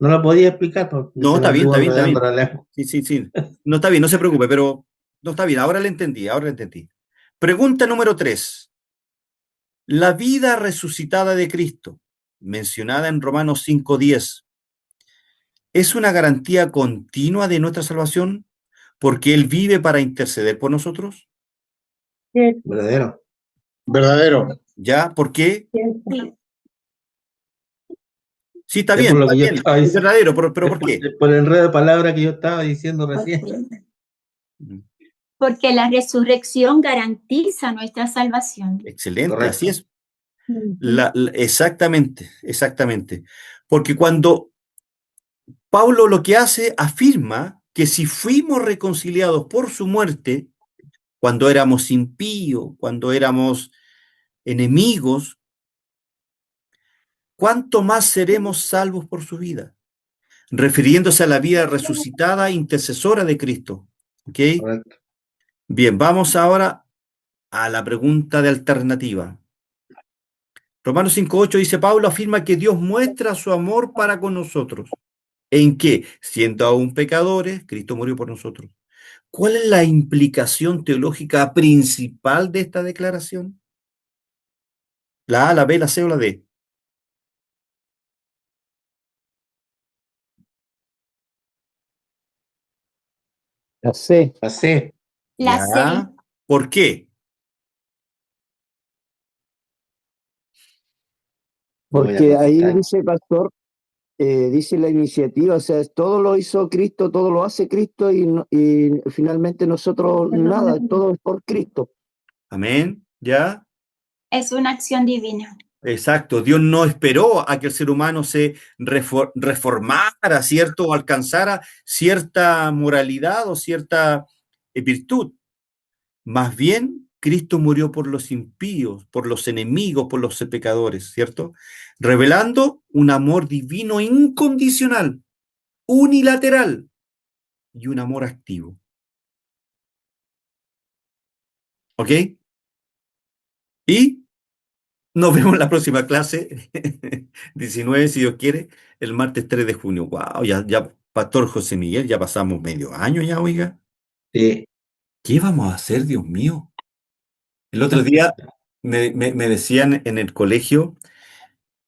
No lo podía explicar porque No, se me está bien, anduvo está bien, está enredando bien. la lengua. Sí, sí, sí. No está bien, no se preocupe, pero no está bien. Ahora le entendí, ahora le entendí. Pregunta número 3. La vida resucitada de Cristo, mencionada en Romanos 5:10, ¿es una garantía continua de nuestra salvación porque Él vive para interceder por nosotros? Cierto, Verdadero. Verdadero. ¿Ya? ¿Por qué? cierto. Sí, está Es bien, por lo está que yo bien. estaba Es diciendo. verdadero, pero ¿por qué? Por el enredo de palabras que yo estaba diciendo recién. Mm, Porque la resurrección garantiza nuestra salvación. Excelente, así Correcto. es. Exactamente, exactamente. Porque cuando Pablo lo que hace, afirma que si fuimos reconciliados por su muerte, cuando éramos impíos, cuando éramos enemigos, ¿cuánto más seremos salvos por su vida? Refiriéndose a la vida resucitada intercesora de Cristo. ¿Ok? Correcto. Bien, vamos ahora a la pregunta de alternativa. Romanos 5:8 dice, Pablo afirma que Dios muestra su amor para con nosotros. ¿En qué? Siendo aún pecadores, Cristo murió por nosotros. ¿Cuál es la implicación teológica principal de esta declaración? ¿La A, la B, la C o la D? La C. Pasé. La C. Ya. ¿Por qué? Yo voy a Porque ahí contestar. dice, pastor, dice la iniciativa, o sea, todo lo hizo Cristo, todo lo hace Cristo y finalmente nosotros nada, todo es por Cristo. Amén. ¿Ya? Es una acción divina. Exacto. Dios no esperó a que el ser humano se reformara, ¿cierto? O alcanzara cierta moralidad o cierta virtud. Más bien, Cristo murió por los impíos, por los enemigos, por los pecadores, ¿cierto? Revelando un amor divino incondicional, unilateral y un amor activo. ¿Ok? Y nos vemos en la próxima clase, 19, si Dios quiere, el martes 3 de junio. Wow, ya, Pastor José Miguel, ya pasamos medio año ya, oiga. Sí. ¿Qué vamos a hacer, Dios mío? El otro día me decían en el colegio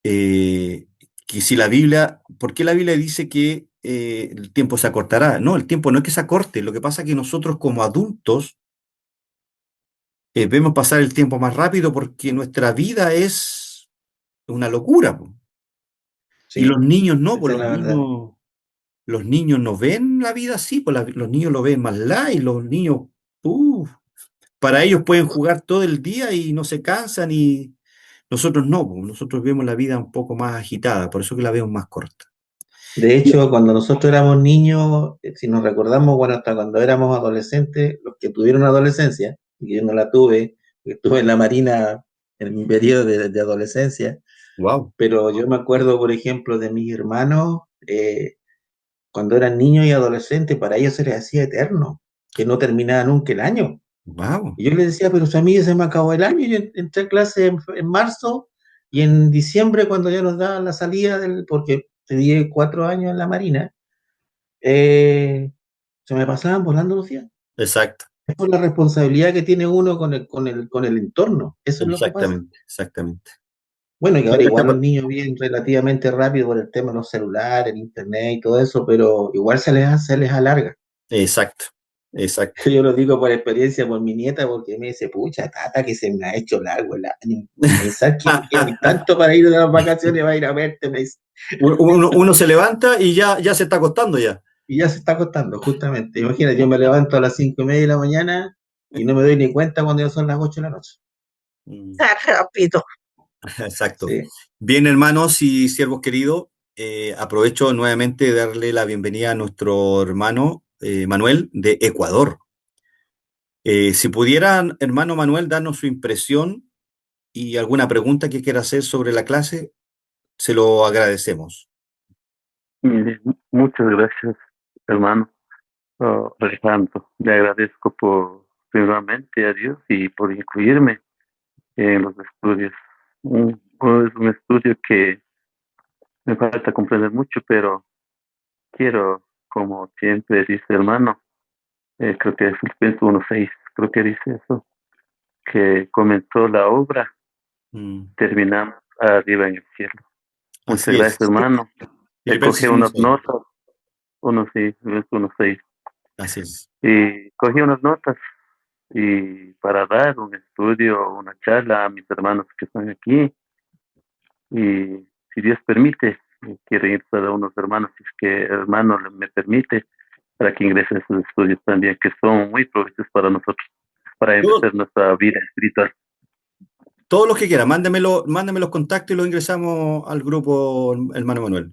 que si la Biblia, ¿por qué la Biblia dice que el tiempo se acortará? No, el tiempo no es que se acorte, lo que pasa es que nosotros como adultos vemos pasar el tiempo más rápido porque nuestra vida es una locura, po. Y Sí. los niños no, pues Esa es la verdad. los niños no ven la vida así, pues los niños lo ven más light, los niños, uf, para ellos pueden jugar todo el día y no se cansan y nosotros no, pues, nosotros vemos la vida un poco más agitada, por eso que la vemos más corta. De hecho, cuando nosotros éramos niños, si nos recordamos, bueno, hasta cuando éramos adolescentes, los que tuvieron adolescencia, y yo no la tuve, que estuve en la Marina en mi periodo de adolescencia, Wow, pero yo me acuerdo, por ejemplo, de mis hermanos, cuando eran niños y adolescentes, para ellos se les hacía eterno, que no terminaba nunca el año. wow, Y yo les decía, pero a mí ya se me acabó el año, yo entré a clase en marzo, y en diciembre, cuando ya nos daban la salida, porque tenía 4 años en la Marina, eh, se me pasaban volando los días. exacto, Es por la responsabilidad que tiene uno con el entorno. Eso es lo que pasa. exactamente, exactamente. Bueno, que ahora Mira, igual los niños vienen relativamente rápido por el tema de los celulares, el internet y todo eso, pero igual se les alarga. exacto, exacto. Yo lo digo por experiencia, por mi nieta, porque me dice, pucha, tata, que se me ha hecho largo el año. Pensar que me queda tanto para ir de las vacaciones, va a ir a verte, me dice. Uno se levanta y ya se está acostando ya. Y ya se está acostando, justamente. Imagínate, yo me levanto a las 5:30 de la mañana y no me doy ni cuenta cuando ya son las 8 de la noche. Mm, Rápido. exacto. Sí. Bien, hermanos y siervos queridos, aprovecho nuevamente de darle la bienvenida a nuestro hermano Manuel de Ecuador. Si pudieran, hermano Manuel, darnos su impresión y alguna pregunta que quiera hacer sobre la clase, se lo agradecemos. Muchas gracias, hermano. Alejandro, le agradezco primeramente a Dios y por incluirme en los estudios. Es un estudio que me falta comprender mucho, pero quiero, como siempre dice hermano, creo que es Filipenses 1:6, creo que dice eso, que comenzó la obra, Mm, terminamos arriba en el cielo. Muchas así gracias, es. hermano. Cogí Filipenses unas 1:6. notas, sí, es 1:6, Así es. y cogí unas notas y para dar un estudio, una charla a mis hermanos que están aquí, y si Dios permite, quiero ir a unos hermanos, si es que hermano me permite, para que ingrese a esos estudios también, que son muy provechosos para nosotros, para Todo, empezar nuestra vida espiritual. todo lo que quiera, mándeme los contactos y los ingresamos al grupo, hermano Manuel.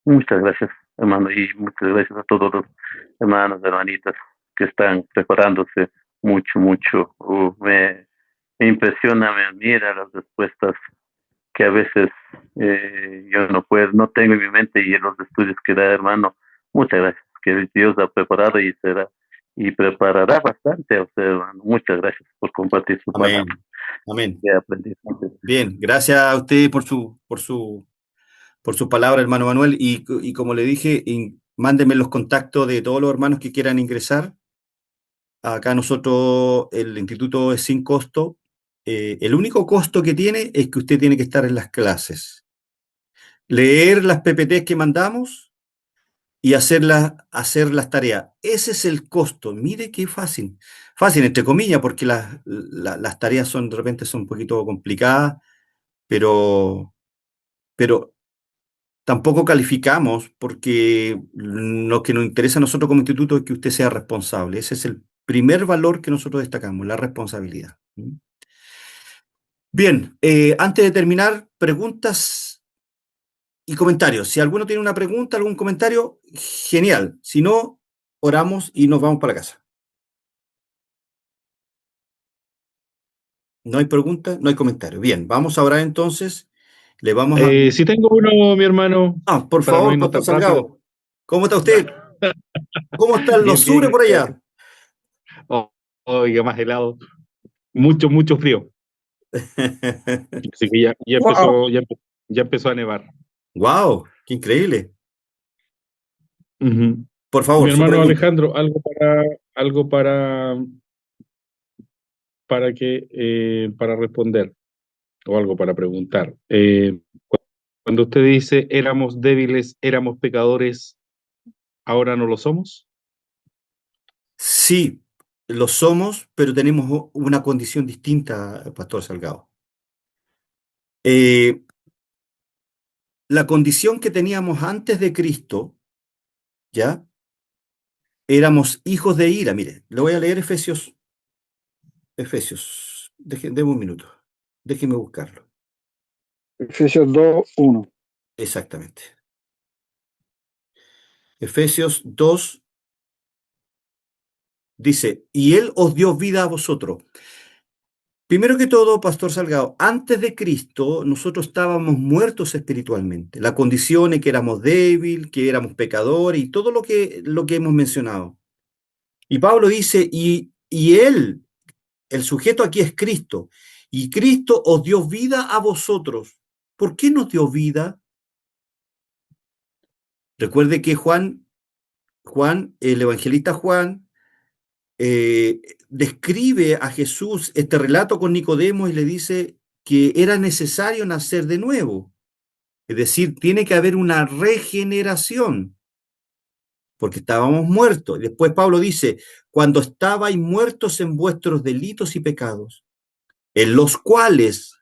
Muchas gracias, hermano, y muchas gracias a todos los hermanos, hermanitas que están preparándose mucho, mucho. Me impresiona, me admira las respuestas que a veces yo no tengo en mi mente, y en los estudios que da, hermano. Muchas gracias, que Dios ha preparado y preparará bastante a usted, hermano. Muchas gracias por compartir su palabra. Amén. Amén. Que aprendí. Bien, gracias a usted por su palabra, hermano Manuel. Y como le dije, mándeme los contactos de todos los hermanos que quieran ingresar. Acá nosotros, el instituto es sin costo. El único costo que tiene es que usted tiene que estar en las clases, leer las PPTs que mandamos y hacer las tareas. Ese es el costo. Mire qué fácil. Fácil, entre comillas, porque las tareas de repente son un poquito complicadas, pero tampoco calificamos, porque lo que nos interesa a nosotros como instituto es que usted sea responsable. Ese es el primer valor que nosotros destacamos, la responsabilidad. ¿Mm? Bien, antes de terminar, preguntas y comentarios. Si alguno tiene una pregunta, algún comentario, genial. Si no, oramos y nos vamos para casa. No hay preguntas, no hay comentario. Bien, vamos ahora entonces. Le vamos a... Sí tengo uno, mi hermano, por para no favor, irnos Pastor tan rápido. Salgado. ¿Cómo está usted? ¿Cómo están los Bien, sures bien. por allá? Oiga, más helado. Mucho, mucho frío. Así que ya empezó a nevar. ¡Wow! ¡Qué increíble! Ujú. Por Mi favor, su hermano pregunta. Alejandro, algo para responder, o algo para preguntar. Cuando usted dice éramos débiles, éramos pecadores, ¿ahora no lo somos? Sí, lo somos, pero tenemos una condición distinta, Pastor Salgado. La condición que teníamos antes de Cristo, ¿ya? Éramos hijos de ira. Mire, le voy a leer Efesios. Deme un minuto. Déjeme buscarlo. Efesios 2:1. Exactamente. Efesios 2 dice, y Él os dio vida a vosotros. Primero que todo, Pastor Salgado, antes de Cristo nosotros estábamos muertos espiritualmente. La condición es que éramos débiles, que éramos pecadores y todo lo que hemos mencionado. Y Pablo dice, y Él, el sujeto aquí es Cristo, y Cristo os dio vida a vosotros. ¿Por qué nos dio vida? Recuerde que el evangelista Juan, describe a Jesús este relato con Nicodemo y le dice que era necesario nacer de nuevo. Es decir, tiene que haber una regeneración, porque estábamos muertos. Después Pablo dice, cuando estabais muertos en vuestros delitos y pecados, en los cuales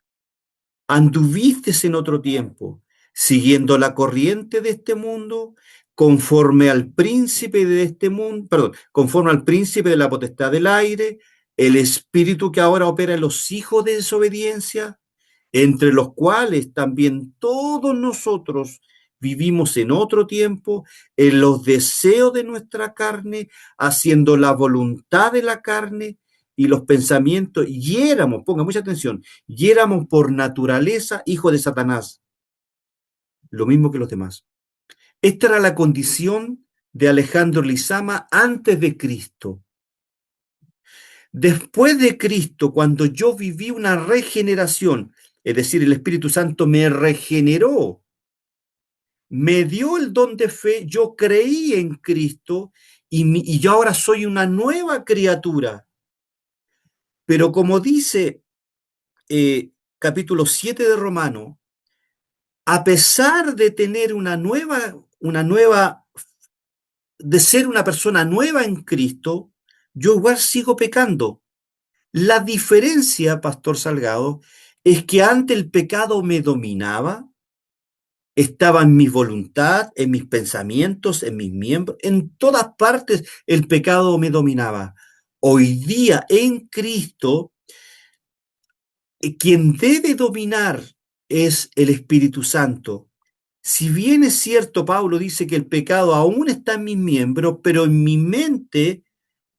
anduvisteis en otro tiempo, siguiendo la corriente de este mundo, conforme al príncipe de este mundo, perdón, conforme al príncipe de la potestad del aire, el espíritu que ahora opera en los hijos de desobediencia, entre los cuales también todos nosotros vivimos en otro tiempo, en los deseos de nuestra carne, haciendo la voluntad de la carne y los pensamientos, y éramos, ponga mucha atención, y éramos por naturaleza hijos de Satanás, lo mismo que los demás. Esta era la condición de Alejandro Lizama antes de Cristo. Después de Cristo, cuando yo viví una regeneración, es decir, el Espíritu Santo me regeneró, me dio el don de fe, yo creí en Cristo y yo ahora soy una nueva criatura. Pero como dice capítulo 7 de Romano, a pesar de tener de ser una persona nueva en Cristo, yo igual sigo pecando. La diferencia, Pastor Salgado, es que antes el pecado me dominaba, estaba en mi voluntad, en mis pensamientos, en mis miembros, en todas partes el pecado me dominaba. Hoy día en Cristo, quien debe dominar es el Espíritu Santo. Si bien es cierto, Pablo dice que el pecado aún está en mis miembros, pero en mi mente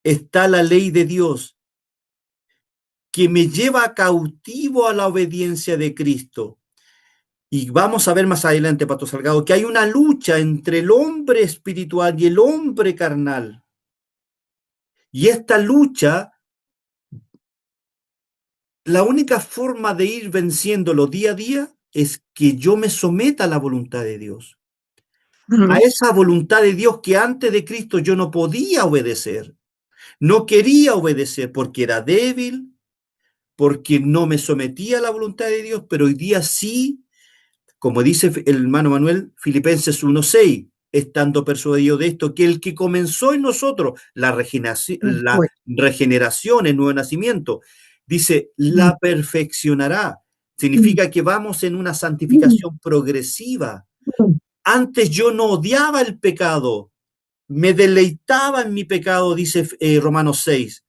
está la ley de Dios, que me lleva cautivo a la obediencia de Cristo. Y vamos a ver más adelante, Pato Salgado, que hay una lucha entre el hombre espiritual y el hombre carnal. Y esta lucha, la única forma de ir venciéndolo día a día es que yo me someta a la voluntad de Dios. A esa voluntad de Dios que antes de Cristo yo no podía obedecer. No quería obedecer porque era débil, porque no me sometía a la voluntad de Dios, pero hoy día sí, como dice el hermano Manuel, Filipenses 1:6, estando persuadido de esto, que el que comenzó en nosotros la regeneración, el nuevo nacimiento, dice, la perfeccionará. Significa que vamos en una santificación progresiva. Antes yo no odiaba el pecado, me deleitaba en mi pecado, dice Romanos 6.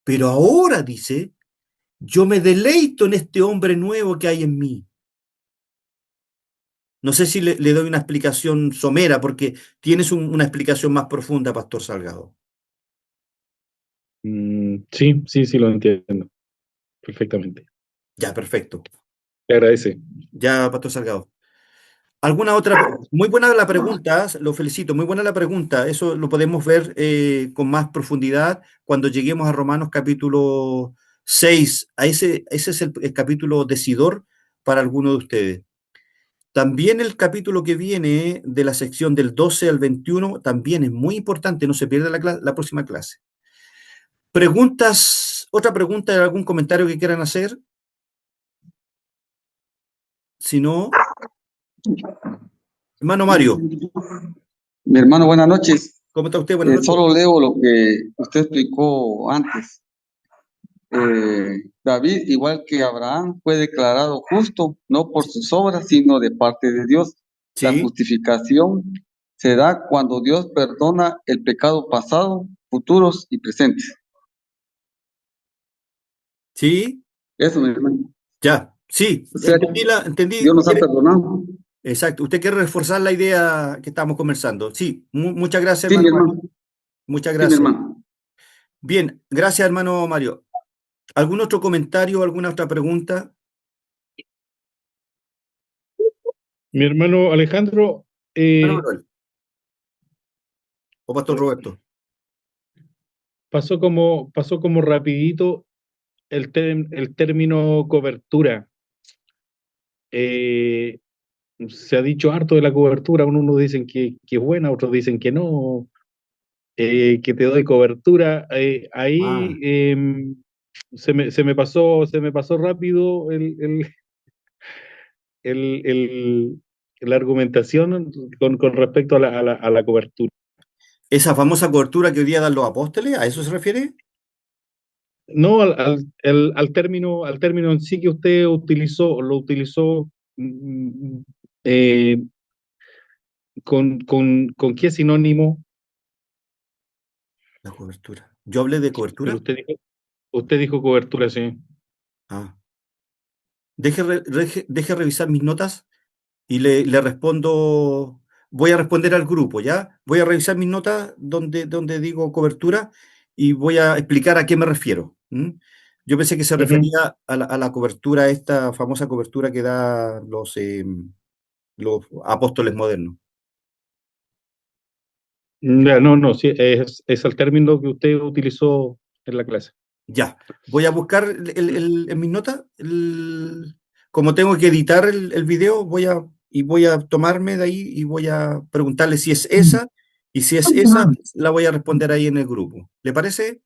Pero ahora, dice, yo me deleito en este hombre nuevo que hay en mí. No sé si le doy una explicación somera, porque tienes una explicación más profunda, Pastor Salgado. Sí, lo entiendo perfectamente. Ya, perfecto. Te agradece. Ya, Pastor Salgado. ¿Alguna otra? Muy buena la pregunta, lo felicito, muy buena la pregunta. Eso lo podemos ver con más profundidad cuando lleguemos a Romanos capítulo 6. Ese es el capítulo decidor para alguno de ustedes. También el capítulo que viene de la sección del 12 al 21 también es muy importante, no se pierda la próxima clase. ¿Preguntas? ¿Otra pregunta, algún comentario que quieran hacer? Si no, hermano Mario, Mi hermano, buenas noches. ¿cómo está usted? Buenas noches. Solo leo lo que usted explicó antes. David, igual que Abraham, fue declarado justo, no por sus obras, sino de parte de Dios. La Sí, justificación se da cuando Dios perdona el pecado pasado, futuros y presentes. sí, Eso, mi hermano. ya, sí, O sea, entendí. Dios nos ha perdonado. Exacto, usted quiere reforzar la idea que estamos conversando. Sí, muchas gracias, Sí, mi hermano Mario. hermano. Muchas Sí, mi gracias. hermano. Bien, gracias, hermano Mario. ¿Algún otro comentario, alguna otra pregunta? Mi hermano Alejandro, Hermano Manuel o Pastor Roberto. pasó como rapidito el término cobertura. Se ha dicho harto de la cobertura, unos dicen que es buena, otros dicen que no, que te doy cobertura. Ahí se me pasó rápido el- el- la argumentación con respecto a la cobertura. Esa famosa cobertura que hoy día dan los apóstoles, ¿a eso se refiere? No al término en sí que usted lo utilizó mm, eh, con qué sinónimo, La cobertura. ¿Yo hablé de pero cobertura? usted dijo cobertura, sí. Ah. Deje revisar mis notas y le respondo. Voy a responder al grupo, ¿ya? Voy a revisar mis notas donde digo cobertura y voy a explicar a qué me refiero. Yo pensé que se Ujú. refería a la cobertura, esta famosa cobertura que da los apóstoles modernos. Ya, no, no, sí, es el término que usted utilizó en la clase. Ya, voy a buscar en mis notas, como tengo que editar el video, voy a tomarme de ahí y voy a preguntarle si es esa, y si es esa, la voy a responder ahí en el grupo. ¿Le parece?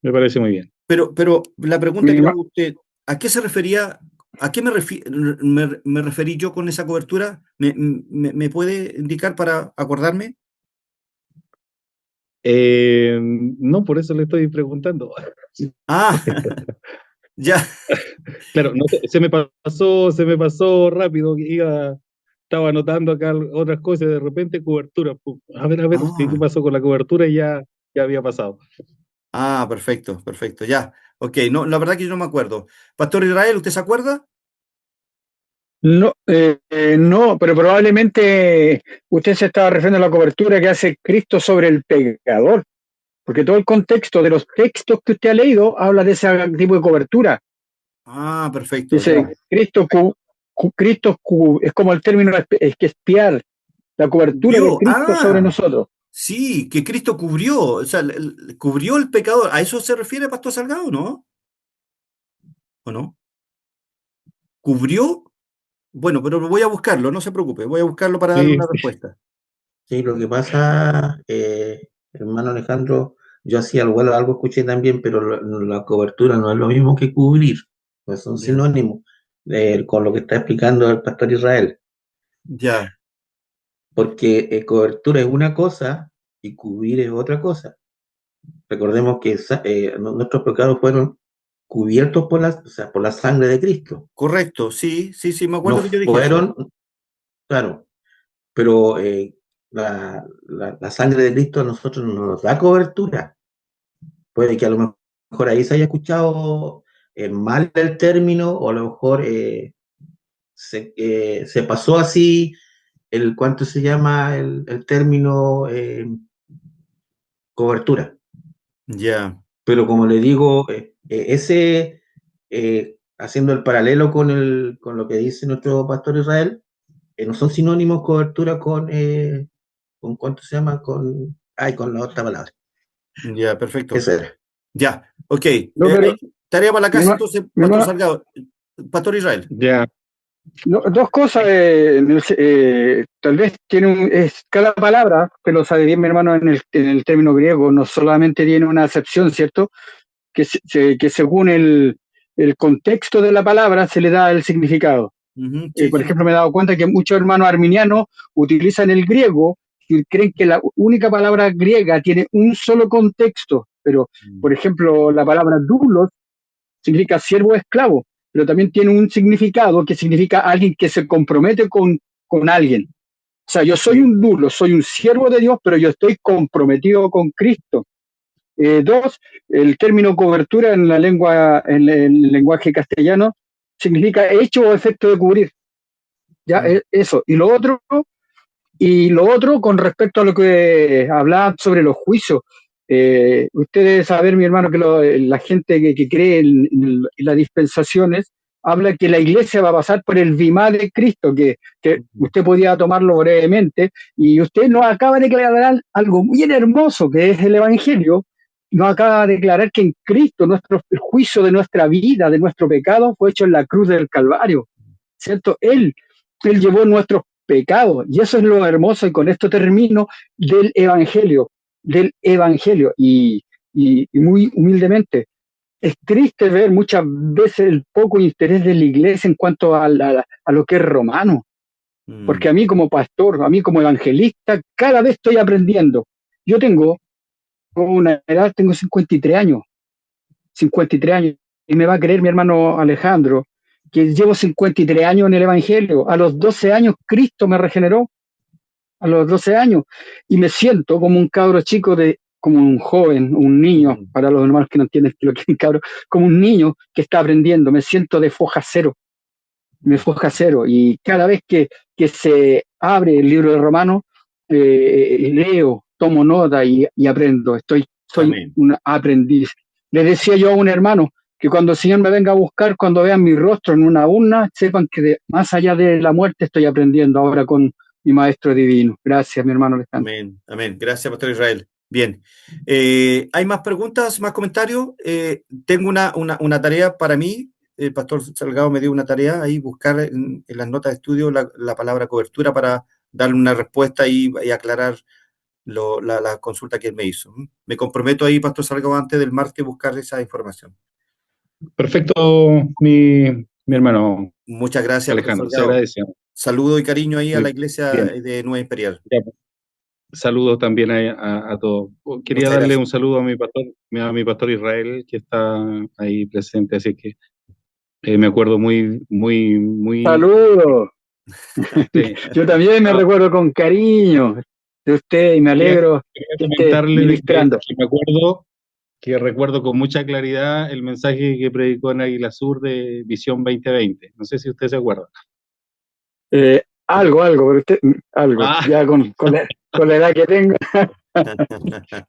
Me parece muy bien. Pero la pregunta Mi que le ma- hago a usted, ¿a qué se refería? ¿A qué me referí yo con esa cobertura? ¿Me puede indicar para acordarme? No, por eso le estoy preguntando. Ah, ya. Claro, no sé, se me pasó rápido, estaba anotando acá otras cosas, de repente cobertura. Pum. A ver, ¿qué Ah, pasó con la cobertura? Y ya había pasado. perfecto, perfecto, ya. Ok, no, la verdad que yo no me acuerdo. Pastor Israel, ¿usted se acuerda? No, no, pero probablemente usted se estaba refiriendo a la cobertura que hace Cristo sobre el pecador, porque todo el contexto de los textos que usted ha leído habla de ese tipo de cobertura. Ah, perfecto, Dice, ya. Es como el término es que espiar, la cobertura de Cubrió, Cristo sobre nosotros. sí, que Cristo cubrió, o sea, cubrió el pecador. ¿A eso se refiere, Pastor Salgado, no? ¿O no? ¿Cubrió? Bueno, pero voy a buscarlo, no se preocupe, voy a buscarlo para darle Sí, una respuesta. Sí, lo que pasa, hermano Alejandro, yo hacía algo escuché también, pero la cobertura no es lo mismo que cubrir, pues son Ya, sinónimos con lo que está explicando el pastor Israel, ya, porque cobertura es una cosa y cubrir es otra cosa. Recordemos que nuestros pecados fueron cubiertos o sea, por la sangre de Cristo, correcto, sí, sí, sí, me no acuerdo que yo dije eso. fueron, claro, pero la sangre de Cristo a nosotros no nos da cobertura. Puede que a lo mejor ahí se haya escuchado mal el término, o a lo mejor se pasó así ¿cuánto se llama el término cobertura? Ya, Pero como le digo, haciendo el paralelo con lo que dice nuestro pastor Israel, no son sinónimos cobertura con ¿cuánto se llama? Con la otra palabra. ya, perfecto. Eso era. Ya, ok. No, pero Tarea para la mi casa herma- entonces, mi Pastor hermano, Salgado. Pastor Israel. ya. dos cosas. Tal vez cada palabra, que lo sabe bien mi hermano en el término griego, no solamente tiene una acepción, ¿cierto? Que según el contexto de la palabra se le da el significado. Ujú, sí, Por sí. ejemplo, me he dado cuenta que muchos hermanos arminianos utilizan el griego y creen que la única palabra griega tiene un solo contexto, pero, por ejemplo, la palabra doulos significa siervo o esclavo, pero también tiene un significado que significa alguien que se compromete con alguien. O sea, yo soy un doulos, soy un siervo de Dios, pero yo estoy comprometido con Cristo. Dos, el término cobertura en la lengua, en el lenguaje castellano, significa hecho o efecto de cubrir. Ya, Mm, eso. Y lo otro, con respecto a lo que hablaba sobre los juicios, ustedes saben, mi hermano, que la gente que cree en las dispensaciones habla que la iglesia va a pasar por el bimá de Cristo, que mm, usted podía tomarlo brevemente, y usted nos acaba de declarar algo bien hermoso, que es el Evangelio. Nos acaba de declarar que en Cristo el juicio de nuestra vida, de nuestro pecado, fue hecho en la cruz del Calvario, ¿cierto? Él llevó nuestros pecados, y eso es lo hermoso, y con esto termino, del Evangelio, y muy humildemente, es triste ver muchas veces el poco interés de la iglesia en cuanto a lo que es romano, mm, porque a mí como pastor, a mí como evangelista, cada vez estoy aprendiendo. Yo tengo una edad, tengo 53 años, y me va a creer mi hermano Alejandro, que llevo 53 años en el Evangelio. A los 12 años Cristo me regeneró, a los 12 años, y me siento como un cabro chico, como un joven, un niño, mm, para los hermanos que no entienden lo que es un cabro, como un niño que está aprendiendo. Me siento de foja cero, y cada vez que se abre el libro de Romanos, leo, tomo nota y aprendo. Soy amén. un aprendiz. Le decía yo a un hermano que cuando el Señor me venga a buscar, cuando vean mi rostro en una urna, sepan que más allá de la muerte estoy aprendiendo ahora y Maestro divino. Gracias, mi hermano Alejandro. Amén, amén. Gracias, Pastor Israel. Bien. ¿Hay más preguntas, más comentarios? Tengo una tarea para mí. El Pastor Salgado me dio una tarea ahí, buscar en las notas de estudio la palabra cobertura para darle una respuesta y aclarar la consulta que él me hizo. Me comprometo ahí, Pastor Salgado, antes del martes buscar esa información. Perfecto, mi hermano Muchas gracias, Alejandro, Pastor se Salgado. agradece. Saludo y cariño ahí a Muy la iglesia bien. de Nueva Imperial. Ya, pues. Saludos también a todos. Quería Muchas darle gracias. un saludo a mi pastor Israel, que está ahí presente, así que me acuerdo muy. Saludos. Sí. Yo también me recuerdo con cariño de usted y me alegro Quería que esté comentarle de ministrando. que recuerdo con mucha claridad el mensaje que predicó en Águila Sur de Visión 2020. No sé si usted se acuerda. Algo, pero usted, algo, Ah, ya con la edad que tengo.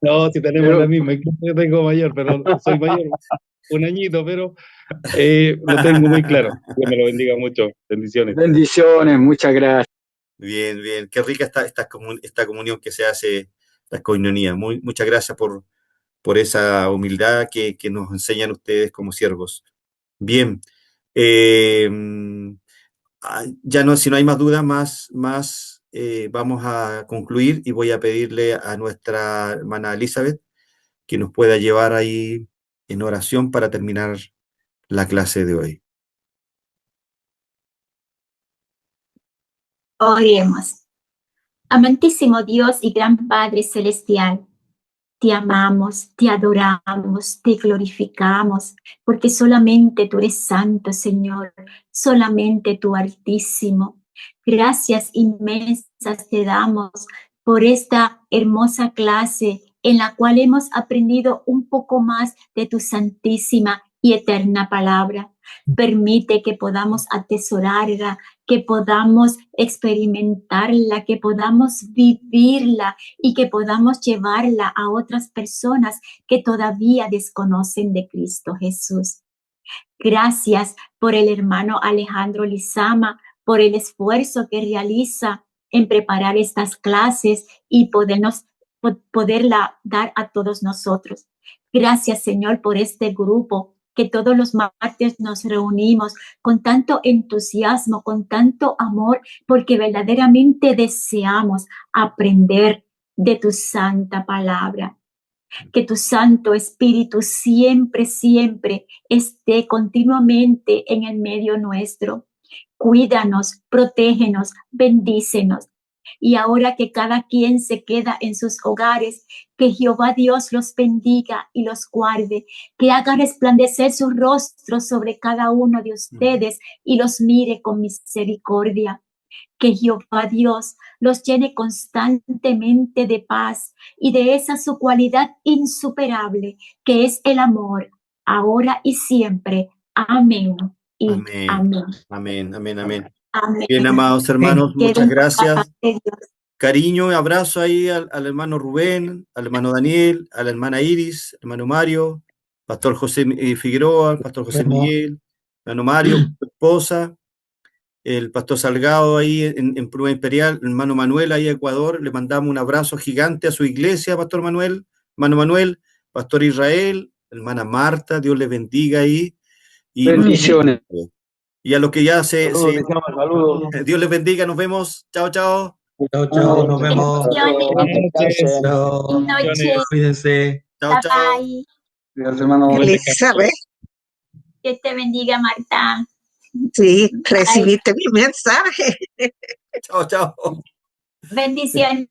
no, si tenemos Pero la misma, incluso yo tengo mayor, pero soy mayor un añito, pero lo tengo muy claro. Dios me lo bendiga mucho. Bendiciones. bendiciones, muchas gracias. Bien, bien. Qué rica esta comunión que se hace, la coinonía. Muchas gracias por esa humildad que nos enseñan ustedes como siervos. Bien. Ya no, si no hay más dudas, vamos a concluir y voy a pedirle a nuestra hermana Elizabeth que nos pueda llevar ahí en oración para terminar la clase de hoy. Oremos. Amantísimo Dios y gran Padre Celestial, te amamos, te adoramos, te glorificamos, porque solamente tú eres santo, Señor, solamente tú altísimo. Gracias inmensas te damos por esta hermosa clase en la cual hemos aprendido un poco más de tu santísima y eterna palabra. Permite que podamos atesorarla, que podamos experimentarla, que podamos vivirla y que podamos llevarla a otras personas que todavía desconocen de Cristo Jesús. Gracias por el hermano Alejandro Lizama, por el esfuerzo que realiza en preparar estas clases y poderla dar a todos nosotros. Gracias, Señor, por este grupo que todos los martes nos reunimos con tanto entusiasmo, con tanto amor, porque verdaderamente deseamos aprender de tu santa palabra. Que tu Santo Espíritu siempre, siempre esté continuamente en el medio nuestro. Cuídanos, protégenos, bendícenos. Y ahora que cada quien se queda en sus hogares, que Jehová Dios los bendiga y los guarde, que haga resplandecer su rostro sobre cada uno de ustedes y los mire con misericordia. Que Jehová Dios los llene constantemente de paz y de esa su cualidad insuperable, que es el amor, ahora y siempre. Amén y Amén. amén. Amén, amén, amén. Amén. Bien, amados hermanos, Quedo muchas en la paz gracias. de Dios. Cariño y abrazo ahí al hermano Rubén, al hermano Daniel, a la hermana Iris, hermano Mario, pastor José Figueroa, pastor José Miguel, hermano Mario, su esposa, el pastor Salgado ahí en Prueba Imperial, hermano Manuel ahí en Ecuador, le mandamos un abrazo gigante a su iglesia, pastor Manuel, hermano Manuel, pastor Israel, hermana Marta, Dios les bendiga ahí. Y Bendiciones. a los que ya Saludos. Dios les bendiga, nos vemos, chao, chao. Chao, nos vemos. Bendiciones. Chao, Buenas noches. cuídense. Chao, Bye chao. bye. Gracias, hermano. Elizabeth, Que te bendiga, Marta. sí, Bye. recibiste mi mensaje. Chao, chao. Bendiciones.